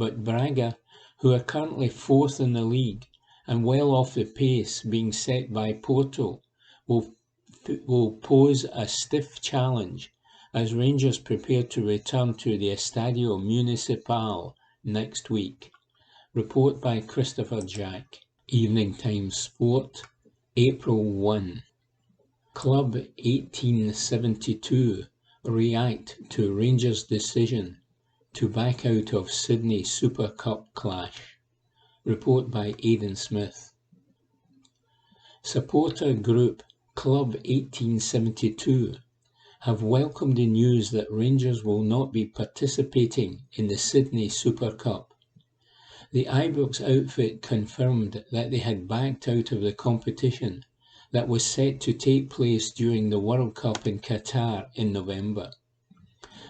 But Braga, who are currently fourth in the league and well off the pace being set by Porto, will pose a stiff challenge as Rangers prepare to return to the Estadio Municipal next week. Report by Christopher Jack. Evening Times Sport, April 1. Club 1872 react to Rangers' decision to back out of Sydney Super Cup clash. Report by Aidan Smith. Supporter group Club 1872 have welcomed the news that Rangers will not be participating in the Sydney Super Cup. The Ibrox outfit confirmed that they had backed out of the competition that was set to take place during the World Cup in Qatar in November.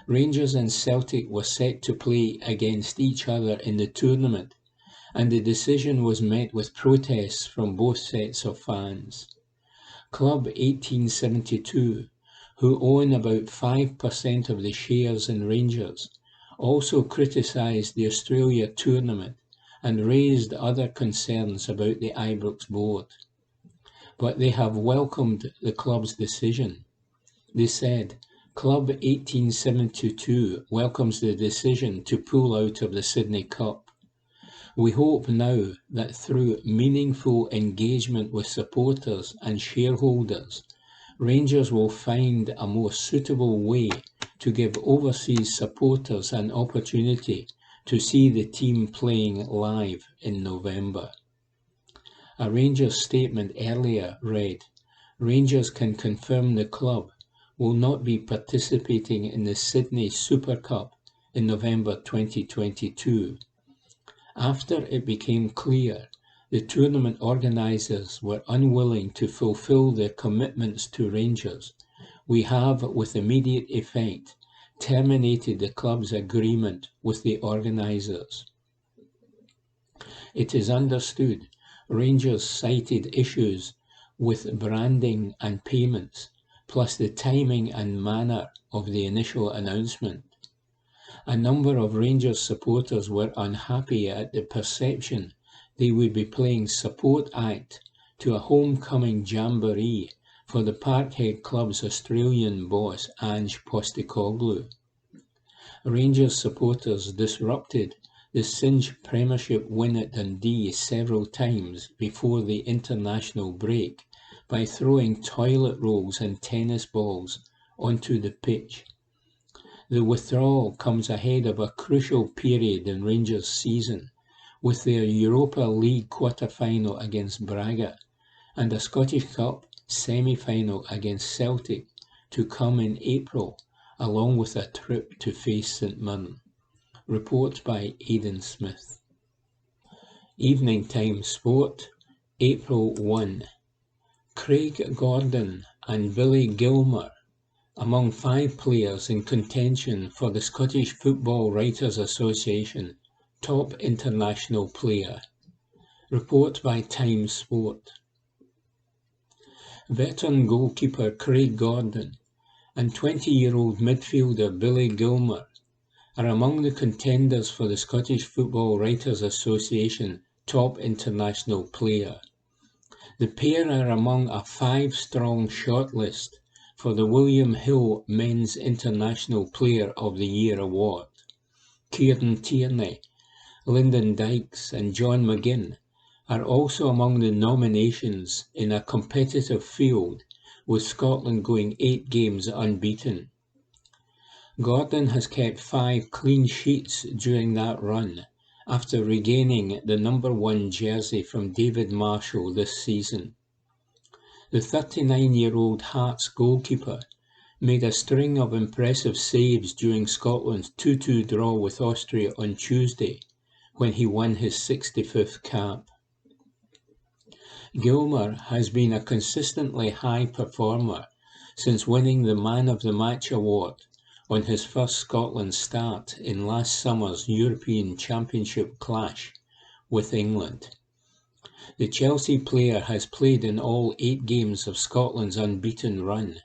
Rangers and Celtic were set to play against each other in the tournament, and the decision was met with protests from both sets of fans. Club 1872, who own about 5% of the shares in Rangers, also criticised the Australia tournament and raised other concerns about the Ibrox board. But they have welcomed the club's decision. They said, Club 1872 welcomes the decision to pull out of the Sydney Cup. We hope now that through meaningful engagement with supporters and shareholders, Rangers will find a more suitable way to give overseas supporters an opportunity to see the team playing live in November. A Rangers statement earlier read, Rangers can confirm the club will not be participating in the Sydney Super Cup in November 2022. After it became clear the tournament organisers were unwilling to fulfil their commitments to Rangers, we have, with immediate effect, terminated the club's agreement with the organisers. It is understood Rangers cited issues with branding and payments, plus the timing and manner of the initial announcement. A number of Rangers supporters were unhappy at the perception they would be playing support act to a homecoming jamboree for the Parkhead club's Australian boss Ange Postecoglou. Rangers supporters disrupted the Cinch Premiership win at Dundee several times before the international break by throwing toilet rolls and tennis balls onto the pitch. The withdrawal comes ahead of a crucial period in Rangers' season, with their Europa League quarter-final against Braga and a Scottish Cup semi-final against Celtic to come in April, along with a trip to face St Mirren. Report by Aidan Smith. Evening Time Sport, April 1. Craig Gordon and Billy Gilmour among 5 players in contention for the Scottish Football Writers Association Top International Player. Report by Times Sport. Veteran goalkeeper Craig Gordon and 20-year-old midfielder Billy Gilmour are among the contenders for the Scottish Football Writers Association Top International Player. The pair are among a 5-strong shortlist for the William Hill Men's International Player of the Year award. Kieran Tierney, Lyndon Dykes and John McGinn are also among the nominations in a competitive field, with Scotland going 8 games unbeaten. Gordon has kept 5 clean sheets during that run, after regaining the number 1 jersey from David Marshall this season. The 39-year-old Hearts goalkeeper made a string of impressive saves during Scotland's 2-2 draw with Austria on Tuesday, when he won his 65th cap. Gilmour has been a consistently high performer since winning the Man of the Match award on his first Scotland start in last summer's European Championship clash with England. The Chelsea player has played in all 8 games of Scotland's unbeaten run,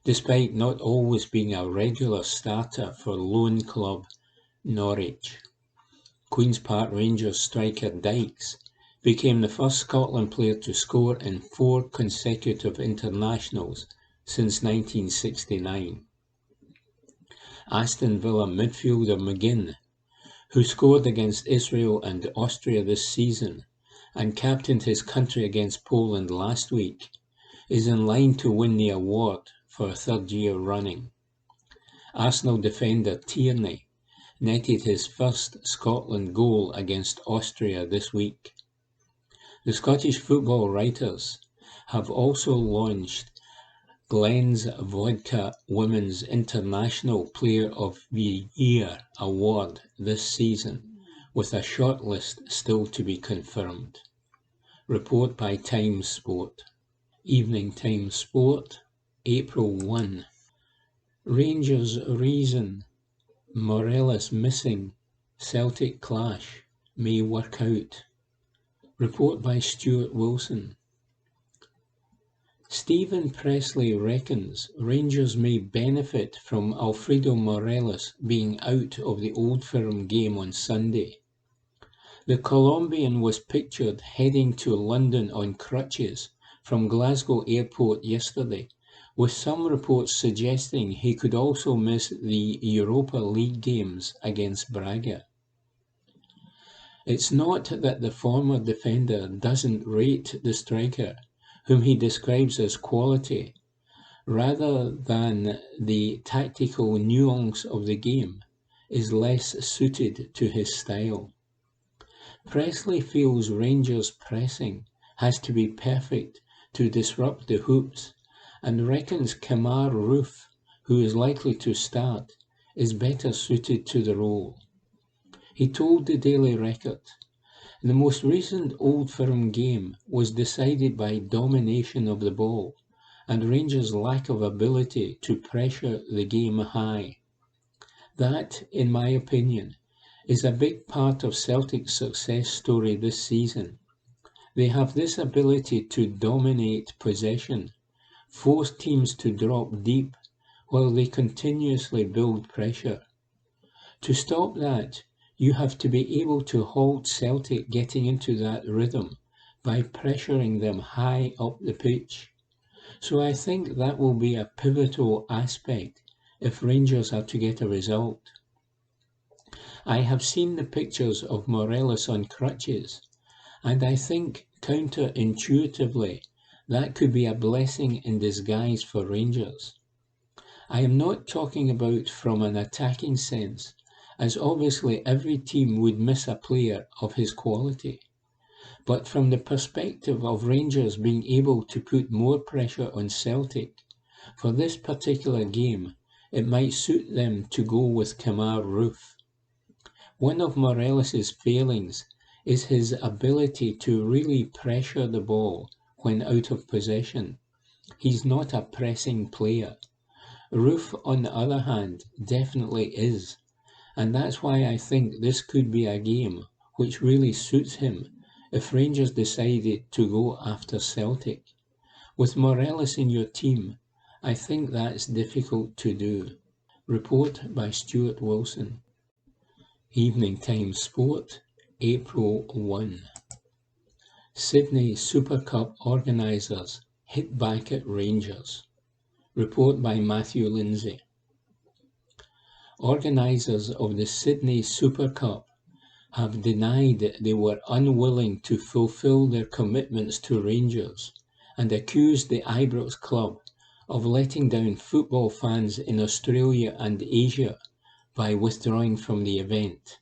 despite not always being a regular starter for loan club Norwich. Queen's Park Rangers striker Dykes became the first Scotland player to score in 4 consecutive internationals since 1969. Aston Villa midfielder McGinn, who scored against Israel and Austria this season and captained his country against Poland last week, is in line to win the award for a 3rd year running. Arsenal defender Tierney netted his first Scotland goal against Austria this week. The Scottish Football Writers have also launched Glen's Vodka Women's International Player of the Year award this season, with a shortlist still to be confirmed. Report by Times Sport. Evening Time Sport, April 1. Rangers reason Morelos missing Celtic clash may work out. Report by Stuart Wilson. Stephen Pressley reckons Rangers may benefit from Alfredo Morelos being out of the Old Firm game on Sunday. The Colombian was pictured heading to London on crutches from Glasgow Airport yesterday, with some reports suggesting he could also miss the Europa League games against Braga. It's not that the former defender doesn't rate the striker, whom he describes as quality, rather than the tactical nuance of the game is less suited to his style. Pressley feels Rangers' pressing has to be perfect to disrupt the hoops, and reckons Kemar Roofe, who is likely to start, is better suited to the role. He told the Daily Record, The most recent Old Firm game was decided by domination of the ball and Rangers' lack of ability to pressure the game high. That, in my opinion, is a big part of Celtic's success story this season. They have this ability to dominate possession, force teams to drop deep while they continuously build pressure. To stop that, you have to be able to halt Celtic getting into that rhythm by pressuring them high up the pitch. So I think that will be a pivotal aspect if Rangers are to get a result. I have seen the pictures of Morelos on crutches, and I think counterintuitively that could be a blessing in disguise for Rangers. I am not talking about from an attacking sense, as obviously every team would miss a player of his quality, but from the perspective of Rangers being able to put more pressure on Celtic. For this particular game, it might suit them to go with Kemar Roofe. One of Morelos' failings is his ability to really pressure the ball when out of possession. He's not a pressing player. Roofe, on the other hand, definitely is, and that's why I think this could be a game which really suits him if Rangers decided to go after Celtic. With Morelos in your team, I think that's difficult to do. Report by Stuart Wilson. Evening Times Sport, April 1. Sydney Super Cup organisers hit back at Rangers. Report by Matthew Lindsay. Organisers of the Sydney Super Cup have denied that they were unwilling to fulfil their commitments to Rangers and accused the Ibrox club of letting down football fans in Australia and Asia by withdrawing from the event.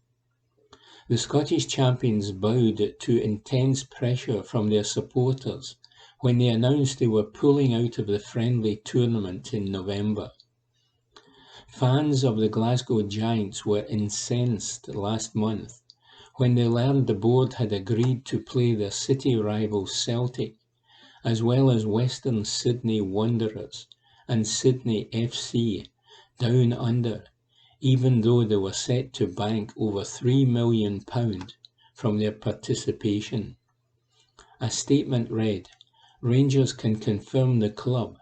The Scottish champions bowed to intense pressure from their supporters when they announced they were pulling out of the friendly tournament in November. Fans of the Glasgow Giants were incensed last month when they learned the board had agreed to play their city rivals Celtic, as well as Western Sydney Wanderers and Sydney FC, down under, even though they were set to bank over £3 million from their participation. A statement read, "Rangers can confirm the club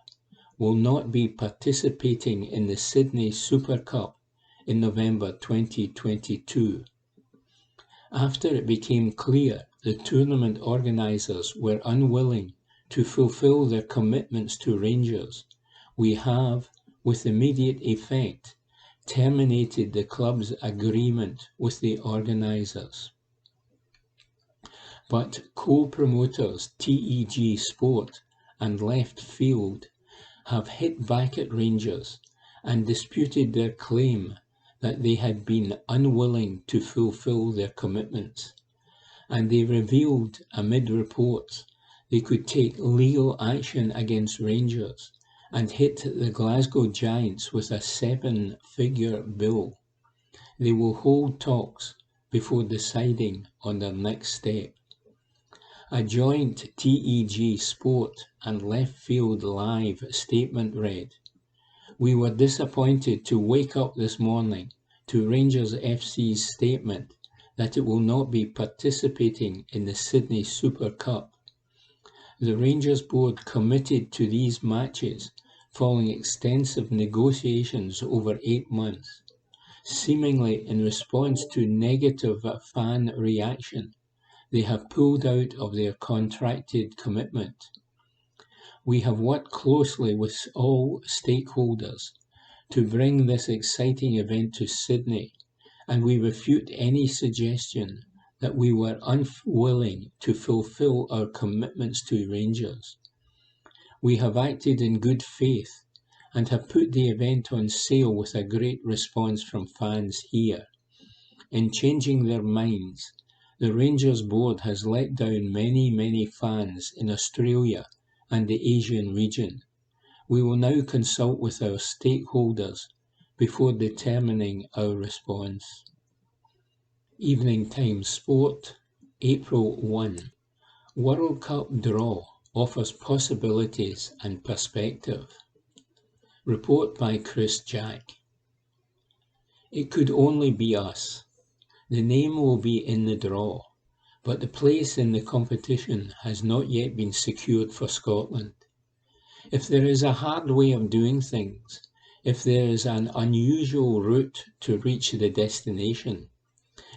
will not be participating in the Sydney Super Cup in November 2022. After it became clear the tournament organisers were unwilling to fulfil their commitments to Rangers, we have, with immediate effect, terminated the club's agreement with the organisers." But co-promoters TEG Sport and Left Field have hit back at Rangers and disputed their claim that they had been unwilling to fulfil their commitments, and they revealed amid reports they could take legal action against Rangers and hit the Glasgow Giants with a 7-figure bill. They will hold talks before deciding on their next step. A joint TEG Sport and Left Field Live statement read, "We were disappointed to wake up this morning to Rangers FC's statement that it will not be participating in the Sydney Super Cup. The Rangers board committed to these matches following extensive negotiations over 8 months, seemingly in response to negative fan reaction. They have pulled out of their contracted commitment. We have worked closely with all stakeholders to bring this exciting event to Sydney, and we refute any suggestion that we were unwilling to fulfil our commitments to Rangers. We have acted in good faith and have put the event on sale with a great response from fans here. In changing their minds, the Rangers board has let down many fans in Australia and the Asian region. We will now consult with our stakeholders before determining our response." Evening Times Sport, April 1. World Cup draw offers possibilities and perspective. Report by Chris Jack. It could only be us. The name will be in the draw, but the place in the competition has not yet been secured for Scotland. If there is a hard way of doing things, if there is an unusual route to reach the destination,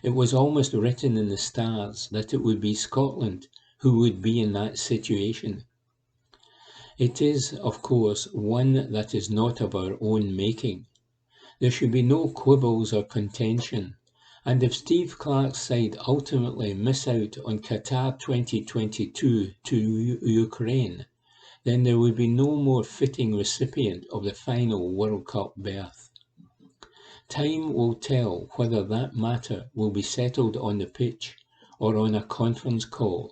it was almost written in the stars that it would be Scotland who would be in that situation. It is, of course, one that is not of our own making. There should be no quibbles or contention, and if Steve Clarke's side ultimately miss out on Qatar 2022 to Ukraine, then there would be no more fitting recipient of the final World Cup berth. Time will tell whether that matter will be settled on the pitch or on a conference call.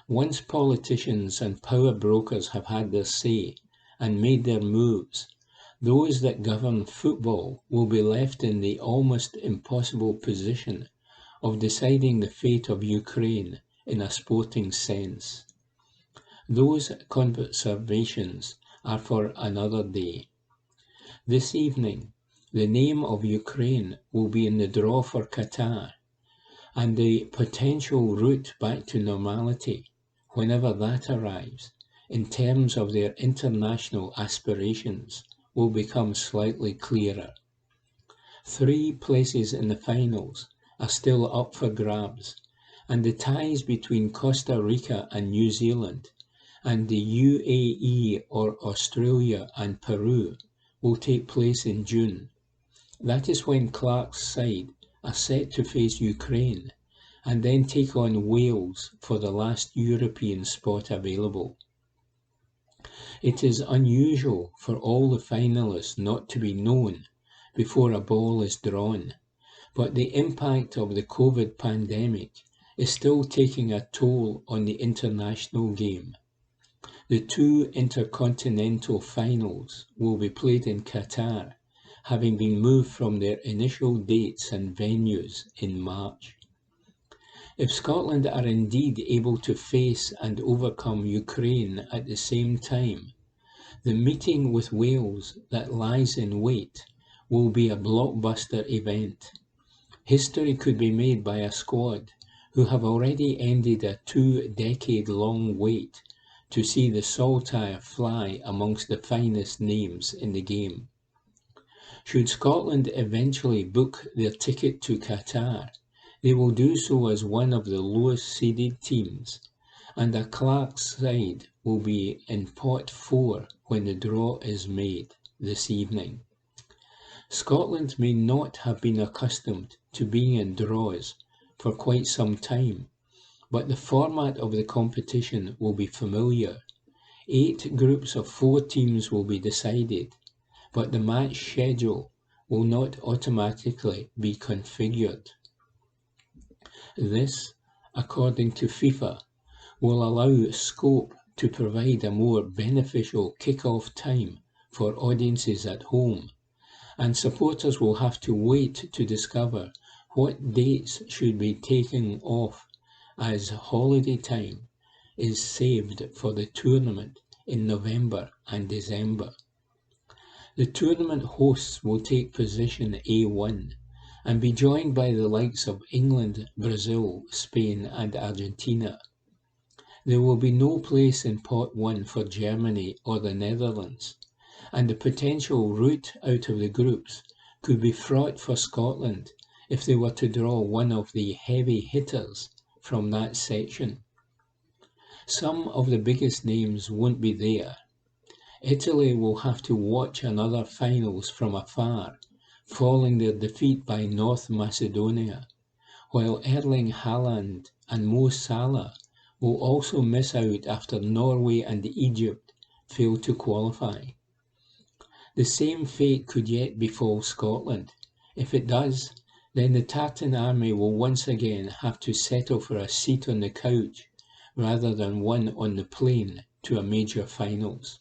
Once politicians and power brokers have had their say and made their moves, those that govern football will be left in the almost impossible position of deciding the fate of Ukraine in a sporting sense. Those conversations are for another day. This evening, the name of Ukraine will be in the draw for Qatar, and the potential route back to normality, whenever that arrives, in terms of their international aspirations, will become slightly clearer. 3 places in the finals are still up for grabs, and the ties between Costa Rica and New Zealand and the UAE or Australia and Peru will take place in June. That is when Clarke's side are set to face Ukraine and then take on Wales for the last European spot available. It is unusual for all the finalists not to be known before a ball is drawn, but the impact of the COVID pandemic is still taking a toll on the international game. The 2 intercontinental finals will be played in Qatar, having been moved from their initial dates and venues in March. If Scotland are indeed able to face and overcome Ukraine at the same time, the meeting with Wales that lies in wait will be a blockbuster event. History could be made by a squad who have already ended a 2-decade-long wait to see the saltire fly amongst the finest names in the game. Should Scotland eventually book their ticket to Qatar, they will do so as one of the lowest seeded teams, and a Clarke's side will be in pot 4 when the draw is made this evening. Scotland may not have been accustomed to being in draws for quite some time, but the format of the competition will be familiar. 8 groups of 4 teams will be decided, but the match schedule will not automatically be configured. This, according to FIFA, will allow scope to provide a more beneficial kick-off time for audiences at home, and supporters will have to wait to discover what dates should be taken off as holiday time is saved for the tournament in November and December. The tournament hosts will take position A1 and be joined by the likes of England, Brazil, Spain and Argentina. There will be no place in pot 1 for Germany or the Netherlands, and the potential route out of the groups could be fraught for Scotland if they were to draw one of the heavy hitters from that section. Some of the biggest names won't be there. Italy will have to watch another finals from afar, following their defeat by North Macedonia, while Erling Haaland and Mo Salah will also miss out after Norway and Egypt failed to qualify. The same fate could yet befall Scotland. If it does, then the Tartan Army will once again have to settle for a seat on the couch rather than one on the plane to a major finals.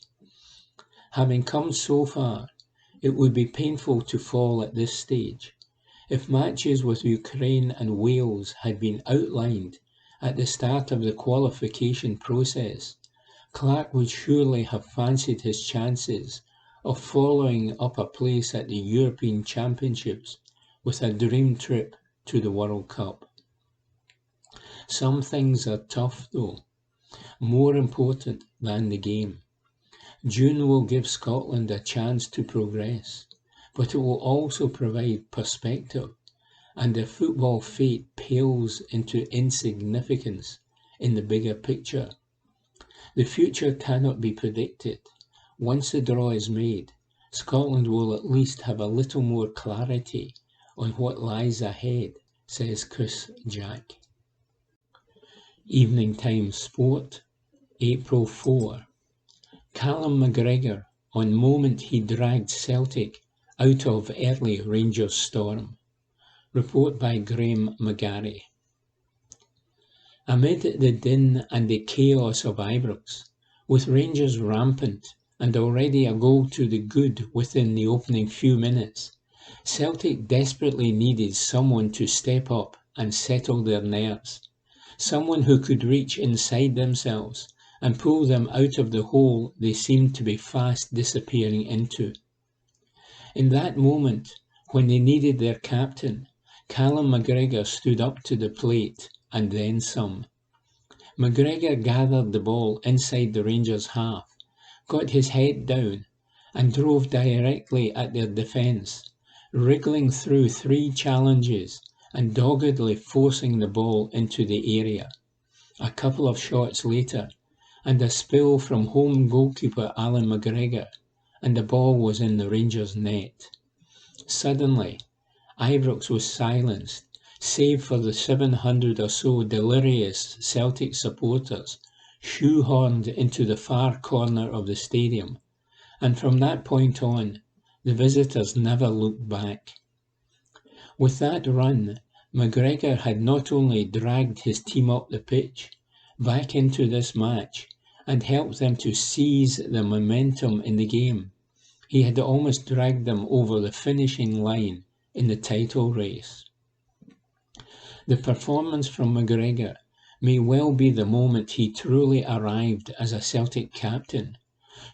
Having come so far, it would be painful to fall at this stage. If matches with Ukraine and Wales had been outlined at the start of the qualification process, Clark would surely have fancied his chances of following up a place at the European Championships with a dream trip to the World Cup. Some things are tough though, more important than the game. June will give Scotland a chance to progress, but it will also provide perspective, and their football fate pales into insignificance in the bigger picture. The future cannot be predicted. Once the draw is made, Scotland will at least have a little more clarity on what lies ahead, says Chris Jack. Evening Times Sport, April 4. Callum McGregor, on moment he dragged Celtic out of early Rangers storm. Report by Graham McGarry. Amid the din and the chaos of Ibrox, with Rangers rampant and already a goal to the good within the opening few minutes, Celtic desperately needed someone to step up and settle their nerves, someone who could reach inside themselves and pull them out of the hole they seemed to be fast disappearing into. In that moment, when they needed their captain, Callum McGregor stood up to the plate and then some. McGregor gathered the ball inside the Rangers' half, got his head down and drove directly at their defence, wriggling through 3 challenges and doggedly forcing the ball into the area. A couple of shots later, and a spill from home goalkeeper Alan McGregor, and the ball was in the Rangers' net. Suddenly, Ibrox was silenced, save for the 700 or so delirious Celtic supporters shoehorned into the far corner of the stadium, and from that point on, the visitors never looked back. With that run, McGregor had not only dragged his team up the pitch, back into this match, and helped them to seize the momentum in the game, he had almost dragged them over the finishing line in the title race. The performance from McGregor may well be the moment he truly arrived as a Celtic captain,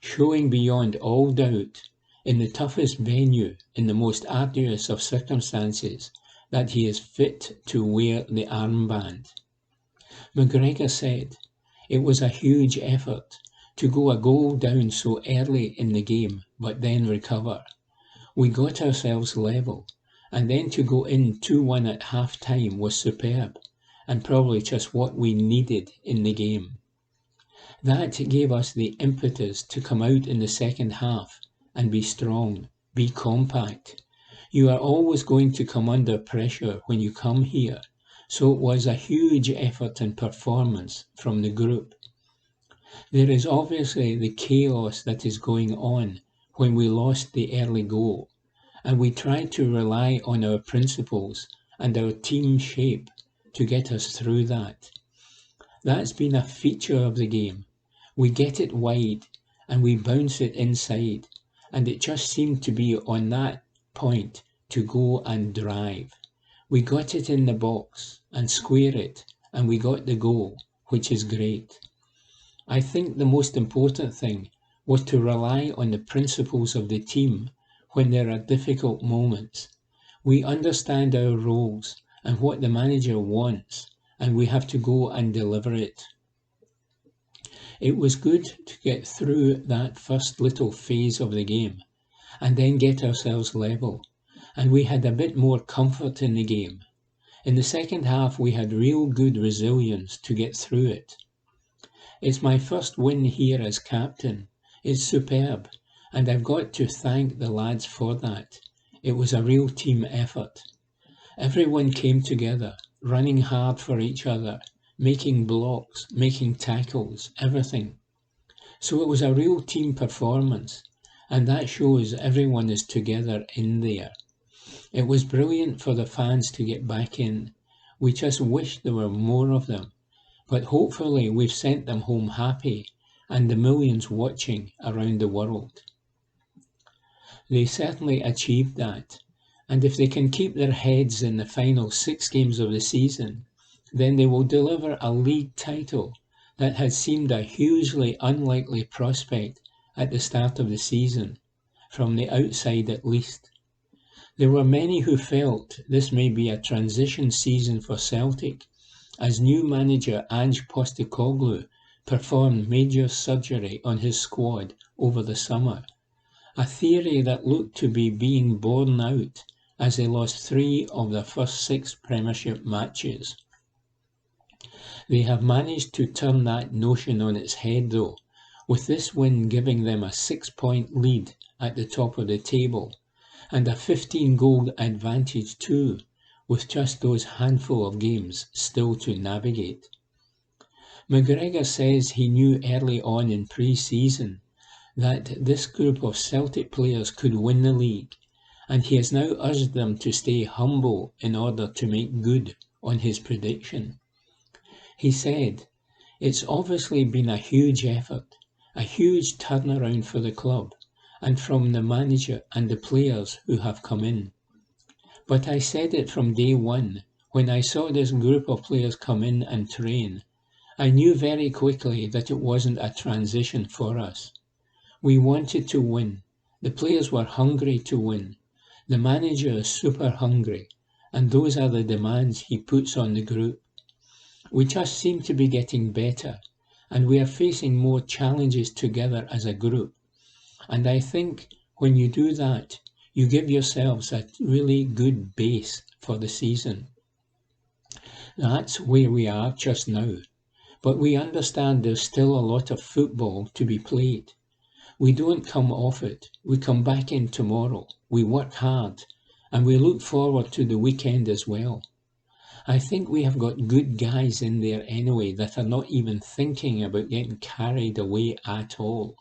showing beyond all doubt, in the toughest venue, in the most arduous of circumstances, that he is fit to wear the armband. McGregor said, "It was a huge effort to go a goal down so early in the game, but then recover. We got ourselves level, and then to go in 2-1 at half-time was superb, and probably just what we needed in the game. That gave us the impetus to come out in the second half and be strong, be compact. You are always going to come under pressure when you come here, so it was a huge effort and performance from the group. There is obviously the chaos that is going on when we lost the early goal, and we tried to rely on our principles and our team shape to get us through that. That's been a feature of the game. We get it wide and we bounce it inside, and it just seemed to be on that point to go and drive. We got it in the box and square it, and we got the goal, which is great. I think the most important thing was to rely on the principles of the team when there are difficult moments. We understand our roles and what the manager wants, and we have to go and deliver it. It was good to get through that first little phase of the game and then get ourselves level, and we had a bit more comfort in the game. In the second half we had real good resilience to get through it. It's my first win here as captain. It's superb, and I've got to thank the lads for that. It was a real team effort. Everyone came together, running hard for each other, making blocks, making tackles, everything. So it was a real team performance, and that shows everyone is together in there. It was brilliant for the fans to get back in. We just wish there were more of them, but hopefully we've sent them home happy and the millions watching around the world. They certainly achieved that, and if they can keep their heads in the final 6 games of the season, then they will deliver a league title that had seemed a hugely unlikely prospect at the start of the season, from the outside at least. There were many who felt this may be a transition season for Celtic, as new manager Ange Postecoglou performed major surgery on his squad over the summer, a theory that looked to be being borne out as they lost 3 of their first 6 Premiership matches. They have managed to turn that notion on its head though, with this win giving them a 6-point lead at the top of the table, and a 15-goal advantage too, with just those handful of games still to navigate. McGregor says he knew early on in pre-season that this group of Celtic players could win the league, and he has now urged them to stay humble in order to make good on his prediction. He said, "It's obviously been a huge effort, a huge turnaround for the club, and from the manager and the players who have come in. But I said it from day one, when I saw this group of players come in and train. I knew very quickly that it wasn't a transition for us. We wanted to win. The players were hungry to win. The manager is super hungry, and those are the demands he puts on the group. We just seem to be getting better, and we are facing more challenges together as a group. And I think when you do that, you give yourselves a really good base for the season. That's where we are just now. But we understand there's still a lot of football to be played. We don't come off it. We come back in tomorrow. We work hard, and we look forward to the weekend as well. I think we have got good guys in there anyway that are not even thinking about getting carried away at all.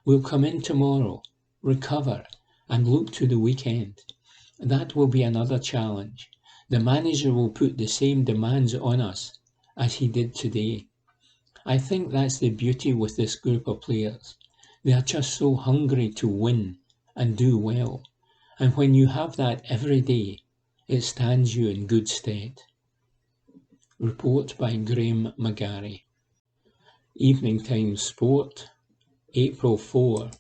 We'll come in tomorrow, recover, and look to the weekend. That will be another challenge. The manager will put the same demands on us as he did today. I think that's the beauty with this group of players. They are just so hungry to win and do well. And when you have that every day, it stands you in good stead." Report by Graham McGarry. Evening Times Sport, April 4.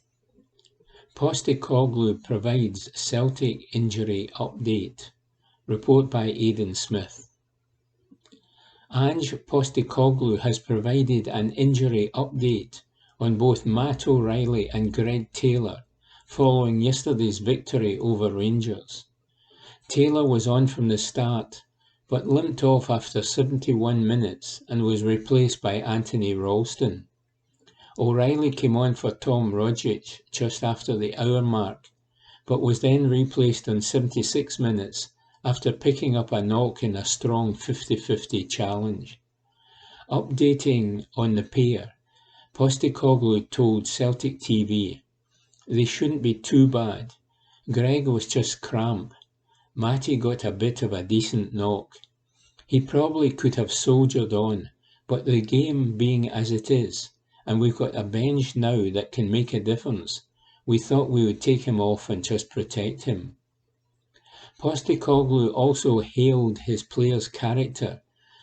Postecoglou provides Celtic injury update. Report by Aidan Smith. Ange Postecoglou has provided an injury update on both Matt O'Reilly and Greg Taylor following yesterday's victory over Rangers. Taylor was on from the start, but limped off after 71 minutes and was replaced by Anthony Ralston. O'Reilly came on for Tom Rogic just after the hour mark, but was then replaced on 76 minutes after picking up a knock in a strong 50-50 challenge. Updating on the pair, Postecoglou told Celtic TV, "They shouldn't be too bad. Greg was just cramp. Matty got a bit of a decent knock. He probably could have soldiered on, but the game being as it is, and we've got a bench now that can make a difference, we thought we would take him off and just protect him." Postecoglou also hailed his players' character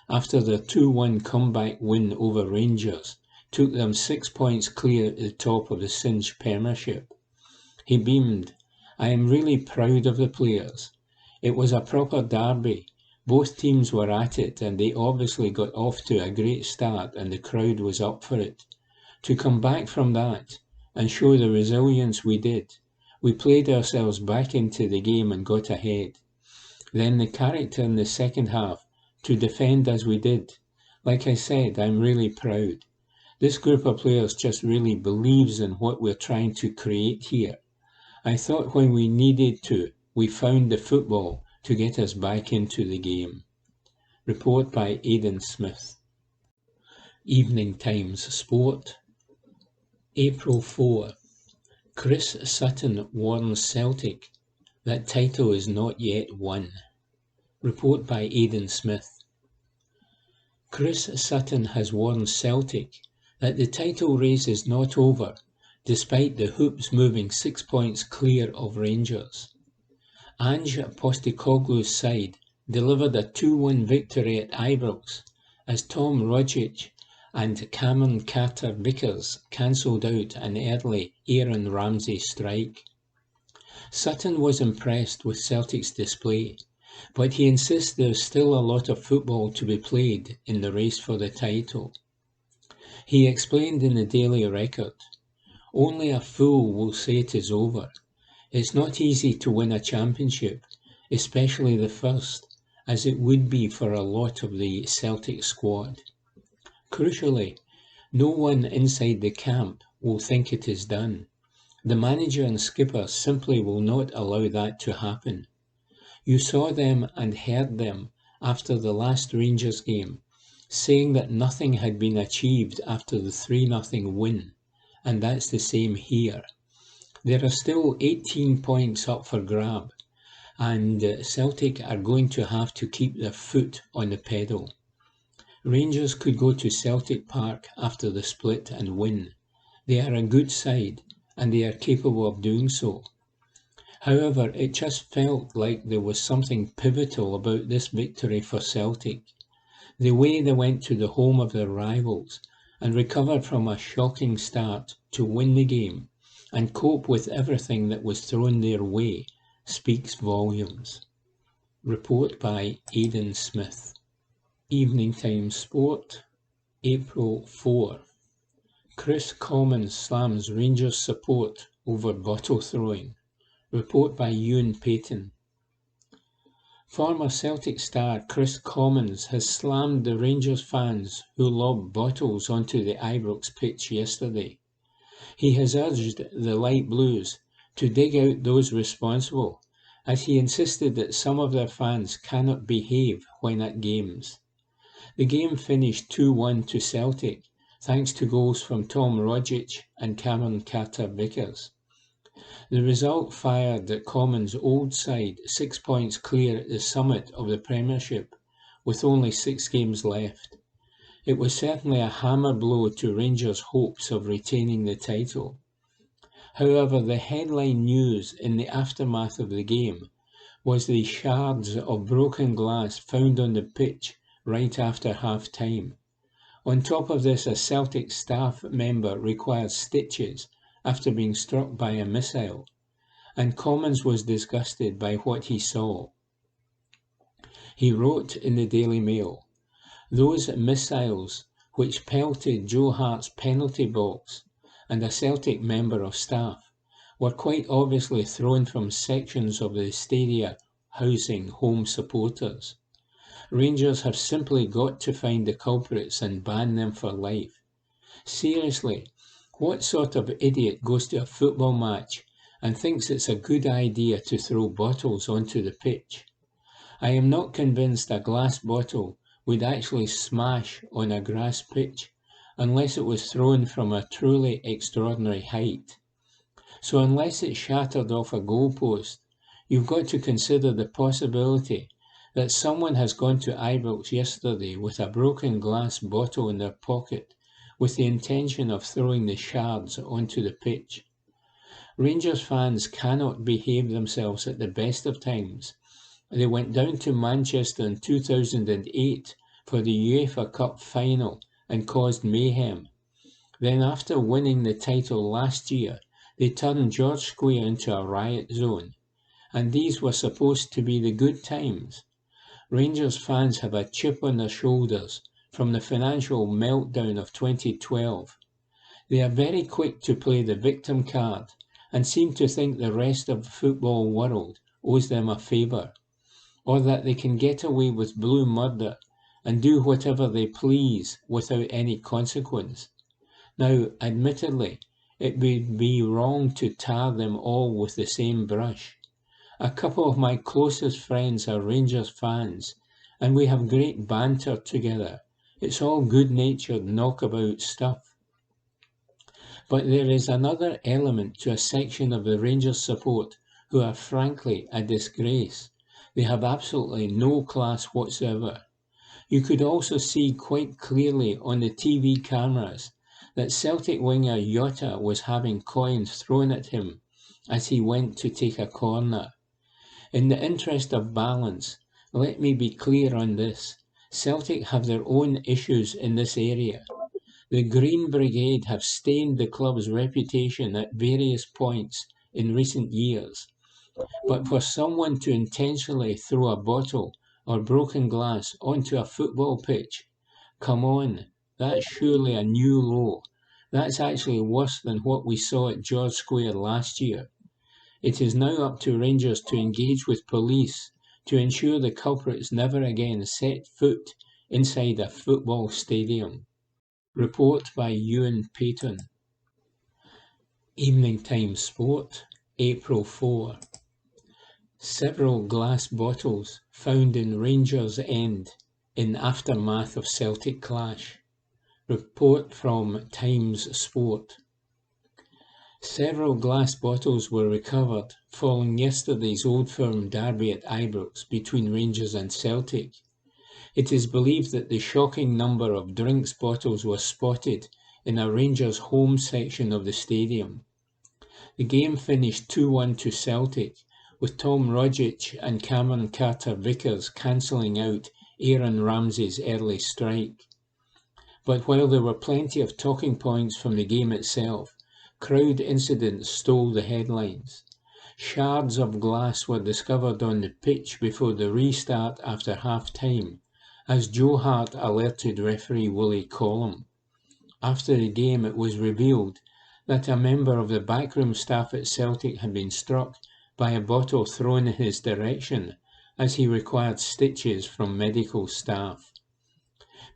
after their 2-1 comeback win over Rangers took them 6 points clear at the top of the Cinch Premiership. He beamed, "I am really proud of the players. It was a proper derby. Both teams were at it, and they obviously got off to a great start and the crowd was up for it. To come back from that and show the resilience we did, we played ourselves back into the game and got ahead. Then the character in the second half to defend as we did. Like I said, I'm really proud. This group of players just really believes in what we're trying to create here. I thought when we needed to, we found the football to get us back into the game." Report by Aidan Smith. Evening Times Sport, April 4. Chris Sutton warns Celtic that title is not yet won. Report by Aidan Smith. Chris Sutton has warned Celtic that the title race is not over, despite the Hoops moving 6 points clear of Rangers. Ange Postecoglou's side delivered a 2-1 victory at Ibrox as Tom Rogic and Cameron Carter-Vickers cancelled out an early Aaron Ramsey strike. Sutton was impressed with Celtic's display, but he insists there's still a lot of football to be played in the race for the title. He explained in the Daily Record, "Only a fool will say it is over. It's not easy to win a championship, especially the first, as it would be for a lot of the Celtic squad. Crucially, no one inside the camp will think it is done. The manager and skipper simply will not allow that to happen. You saw them and heard them after the last Rangers game, saying that nothing had been achieved after the 3-0 win, and that's the same here. There are still 18 points up for grab, and Celtic are going to have to keep their foot on the pedal. Rangers could go to Celtic Park after the split and win. They are a good side, and they are capable of doing so. However, it just felt like there was something pivotal about this victory for Celtic. The way they went to the home of their rivals and recovered from a shocking start to win the game and cope with everything that was thrown their way speaks volumes." Report by Aidan Smith. Evening Times Sport, April 4. Chris Commons slams Rangers support over bottle throwing. Report by Ewan Payton. Former Celtic star Chris Commons has slammed the Rangers fans who lobbed bottles onto the Ibrox pitch yesterday. He has urged the Light Blues to dig out those responsible, as he insisted that some of their fans cannot behave when at games. The game finished 2-1 to Celtic, thanks to goals from Tom Rogic and Cameron Carter-Vickers. The result fired at Commons' old side 6 points clear at the summit of the Premiership, with only 6 games left. It was certainly a hammer blow to Rangers' hopes of retaining the title. However, the headline news in the aftermath of the game was the shards of broken glass found on the pitch right after half-time. On top of this, a Celtic staff member required stitches after being struck by a missile, and Commons was disgusted by what he saw. He wrote in the Daily Mail, "Those missiles which pelted Joe Hart's penalty box and a Celtic member of staff were quite obviously thrown from sections of the stadia housing home supporters. Rangers have simply got to find the culprits and ban them for life. Seriously, what sort of idiot goes to a football match and thinks it's a good idea to throw bottles onto the pitch? I am not convinced a glass bottle would actually smash on a grass pitch unless it was thrown from a truly extraordinary height. So unless it shattered off a goalpost, you've got to consider the possibility that someone has gone to Ibrox yesterday with a broken glass bottle in their pocket with the intention of throwing the shards onto the pitch. Rangers fans cannot behave themselves at the best of times. They went down to Manchester in 2008 for the UEFA Cup final and caused mayhem. Then after winning the title last year, they turned George Square into a riot zone. And these were supposed to be the good times. Rangers fans have a chip on their shoulders from the financial meltdown of 2012. They are very quick to play the victim card and seem to think the rest of the football world owes them a favour, or that they can get away with blue murder and do whatever they please without any consequence. Now, admittedly, it would be wrong to tar them all with the same brush. A couple of my closest friends are Rangers fans, and we have great banter together. It's all good-natured knockabout stuff. But there is another element to a section of the Rangers support who are frankly a disgrace. They have absolutely no class whatsoever. You could also see quite clearly on the TV cameras that Celtic winger Jota was having coins thrown at him as he went to take a corner. In the interest of balance, Let me be clear on this. Celtic have their own issues in this area. The Green Brigade have stained the club's reputation at various points in recent years. But for someone to intentionally throw a bottle or broken glass onto a football pitch, come on, that's surely a new low. That's actually worse than what we saw at George Square last year. It is now up to Rangers to engage with police to ensure the culprits never again set foot inside a football stadium. Report by Ewan Payton. Evening Time Sport, April 4. Several glass bottles found in Rangers End in aftermath of Celtic clash. Report from Times Sport. Several glass bottles were recovered following yesterday's Old Firm derby at Ibrox between Rangers and Celtic. It is believed that the shocking number of drinks bottles was spotted in a Rangers home section of the stadium. The game finished 2-1 to Celtic, with Tom Rogic and Cameron Carter-Vickers cancelling out Aaron Ramsey's early strike. But while there were plenty of talking points from the game itself, crowd incidents stole the headlines. Shards of glass were discovered on the pitch before the restart after half-time, as Joe Hart alerted referee Willie Collum. After the game, it was revealed that a member of the backroom staff at Celtic had been struck by a bottle thrown in his direction as he required stitches from medical staff.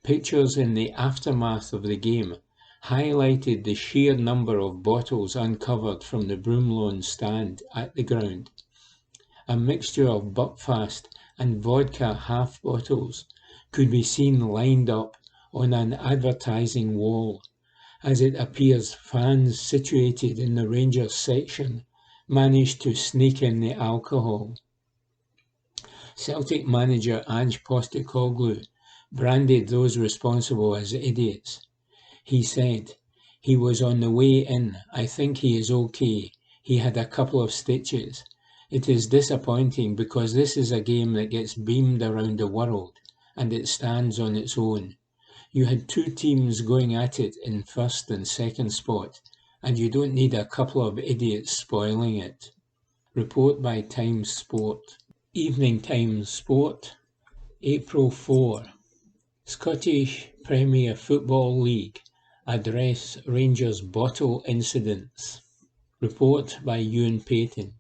Pictures in the aftermath of the game highlighted the sheer number of bottles uncovered from the Broomloan stand at the ground. A mixture of Buckfast and vodka half bottles could be seen lined up on an advertising wall. As it appears, fans situated in the Rangers section managed to sneak in the alcohol. Celtic manager Ange Postecoglou branded those responsible as idiots. He said, "He was on the way in. I think he is okay. He had a couple of stitches. It is disappointing because this is a game that gets beamed around the world and it stands on its own. You had two teams going at it in first and second spot, and you don't need a couple of idiots spoiling it." Report by Times Sport. Evening Times Sport, April 4. Scottish Premier Football League address Rangers bottle incidents. Report by Ewan Payton.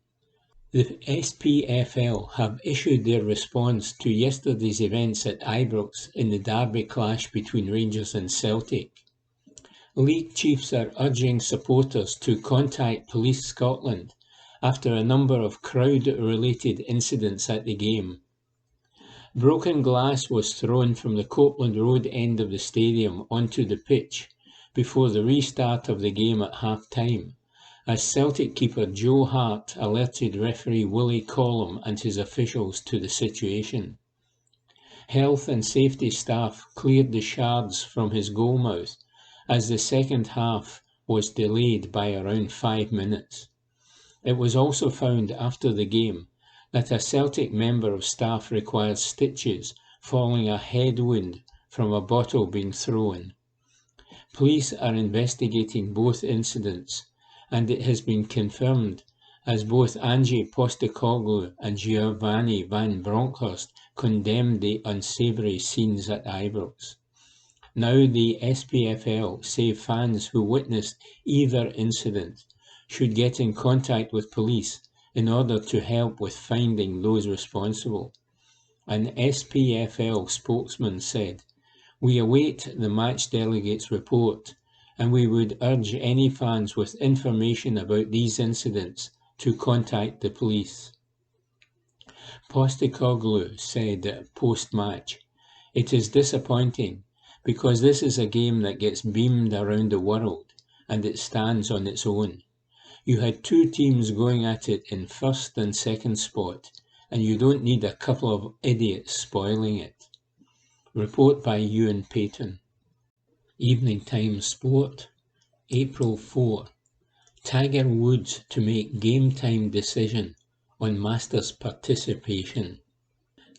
The SPFL have issued their response to yesterday's events at Ibrox in the derby clash between Rangers and Celtic. League chiefs are urging supporters to contact Police Scotland after a number of crowd-related incidents at the game. Broken glass was thrown from the Copeland Road end of the stadium onto the pitch before the restart of the game at half-time, as Celtic keeper Joe Hart alerted referee Willie Collum and his officials to the situation. Health and safety staff cleared the shards from his goalmouth as the second half was delayed by around 5 minutes. It was also found after the game that a Celtic member of staff required stitches following a head wound from a bottle being thrown. Police are investigating both incidents, and it has been confirmed as both Ange Postecoglou and Giovanni Van Bronckhorst condemned the unsavoury scenes at Ibrox. Now the SPFL say fans who witnessed either incident should get in contact with police in order to help with finding those responsible. An SPFL spokesman said, "We await the match delegates' report, and we would urge any fans with information about these incidents to contact the police." Postecoglou said post-match, "It is disappointing because this is a game that gets beamed around the world and it stands on its own. You had two teams going at it in first and second spot, and you don't need a couple of idiots spoiling it." Report by Ewan Payton. Evening Times Sport, April 4. Tiger Woods to make game time decision on Masters participation.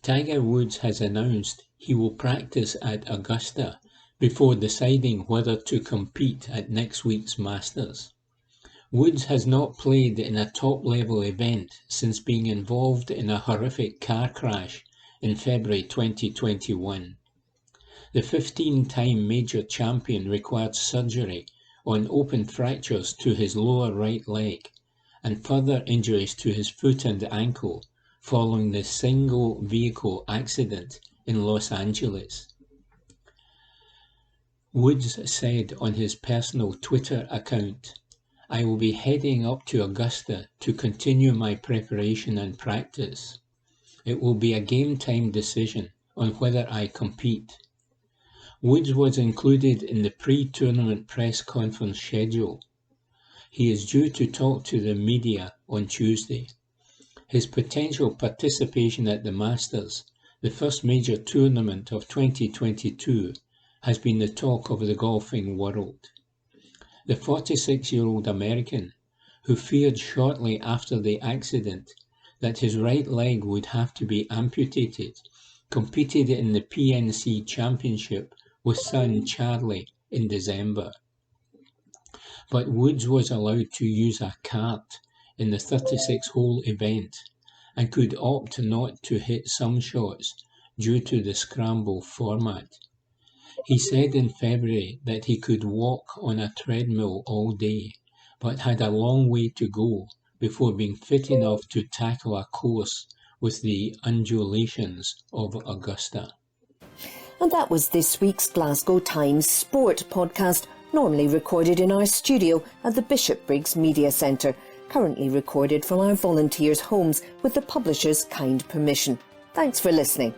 Tiger Woods has announced he will practice at Augusta before deciding whether to compete at next week's Masters. Woods has not played in a top-level event since being involved in a horrific car crash in February 2021. The 15-time major champion required surgery on open fractures to his lower right leg and further injuries to his foot and ankle following the single vehicle accident in Los Angeles. Woods said on his personal Twitter account, "I will be heading up to Augusta to continue my preparation and practice. It will be a game-time decision on whether I compete." Woods was included in the pre-tournament press conference schedule. He is due to talk to the media on Tuesday. His potential participation at the Masters, the first major tournament of 2022, has been the talk of the golfing world. The 46-year-old American, who feared shortly after the accident that his right leg would have to be amputated, competed in the PNC Championship with son Charlie in December. But Woods was allowed to use a cart in the 36-hole event and could opt not to hit some shots due to the scramble format. He said in February that he could walk on a treadmill all day, but had a long way to go before being fit enough to tackle a course with the undulations of Augusta. And that was this week's Glasgow Times Sport podcast, normally recorded in our studio at the Bishopbriggs Media Centre, currently recorded from our volunteers' homes with the publisher's kind permission. Thanks for listening.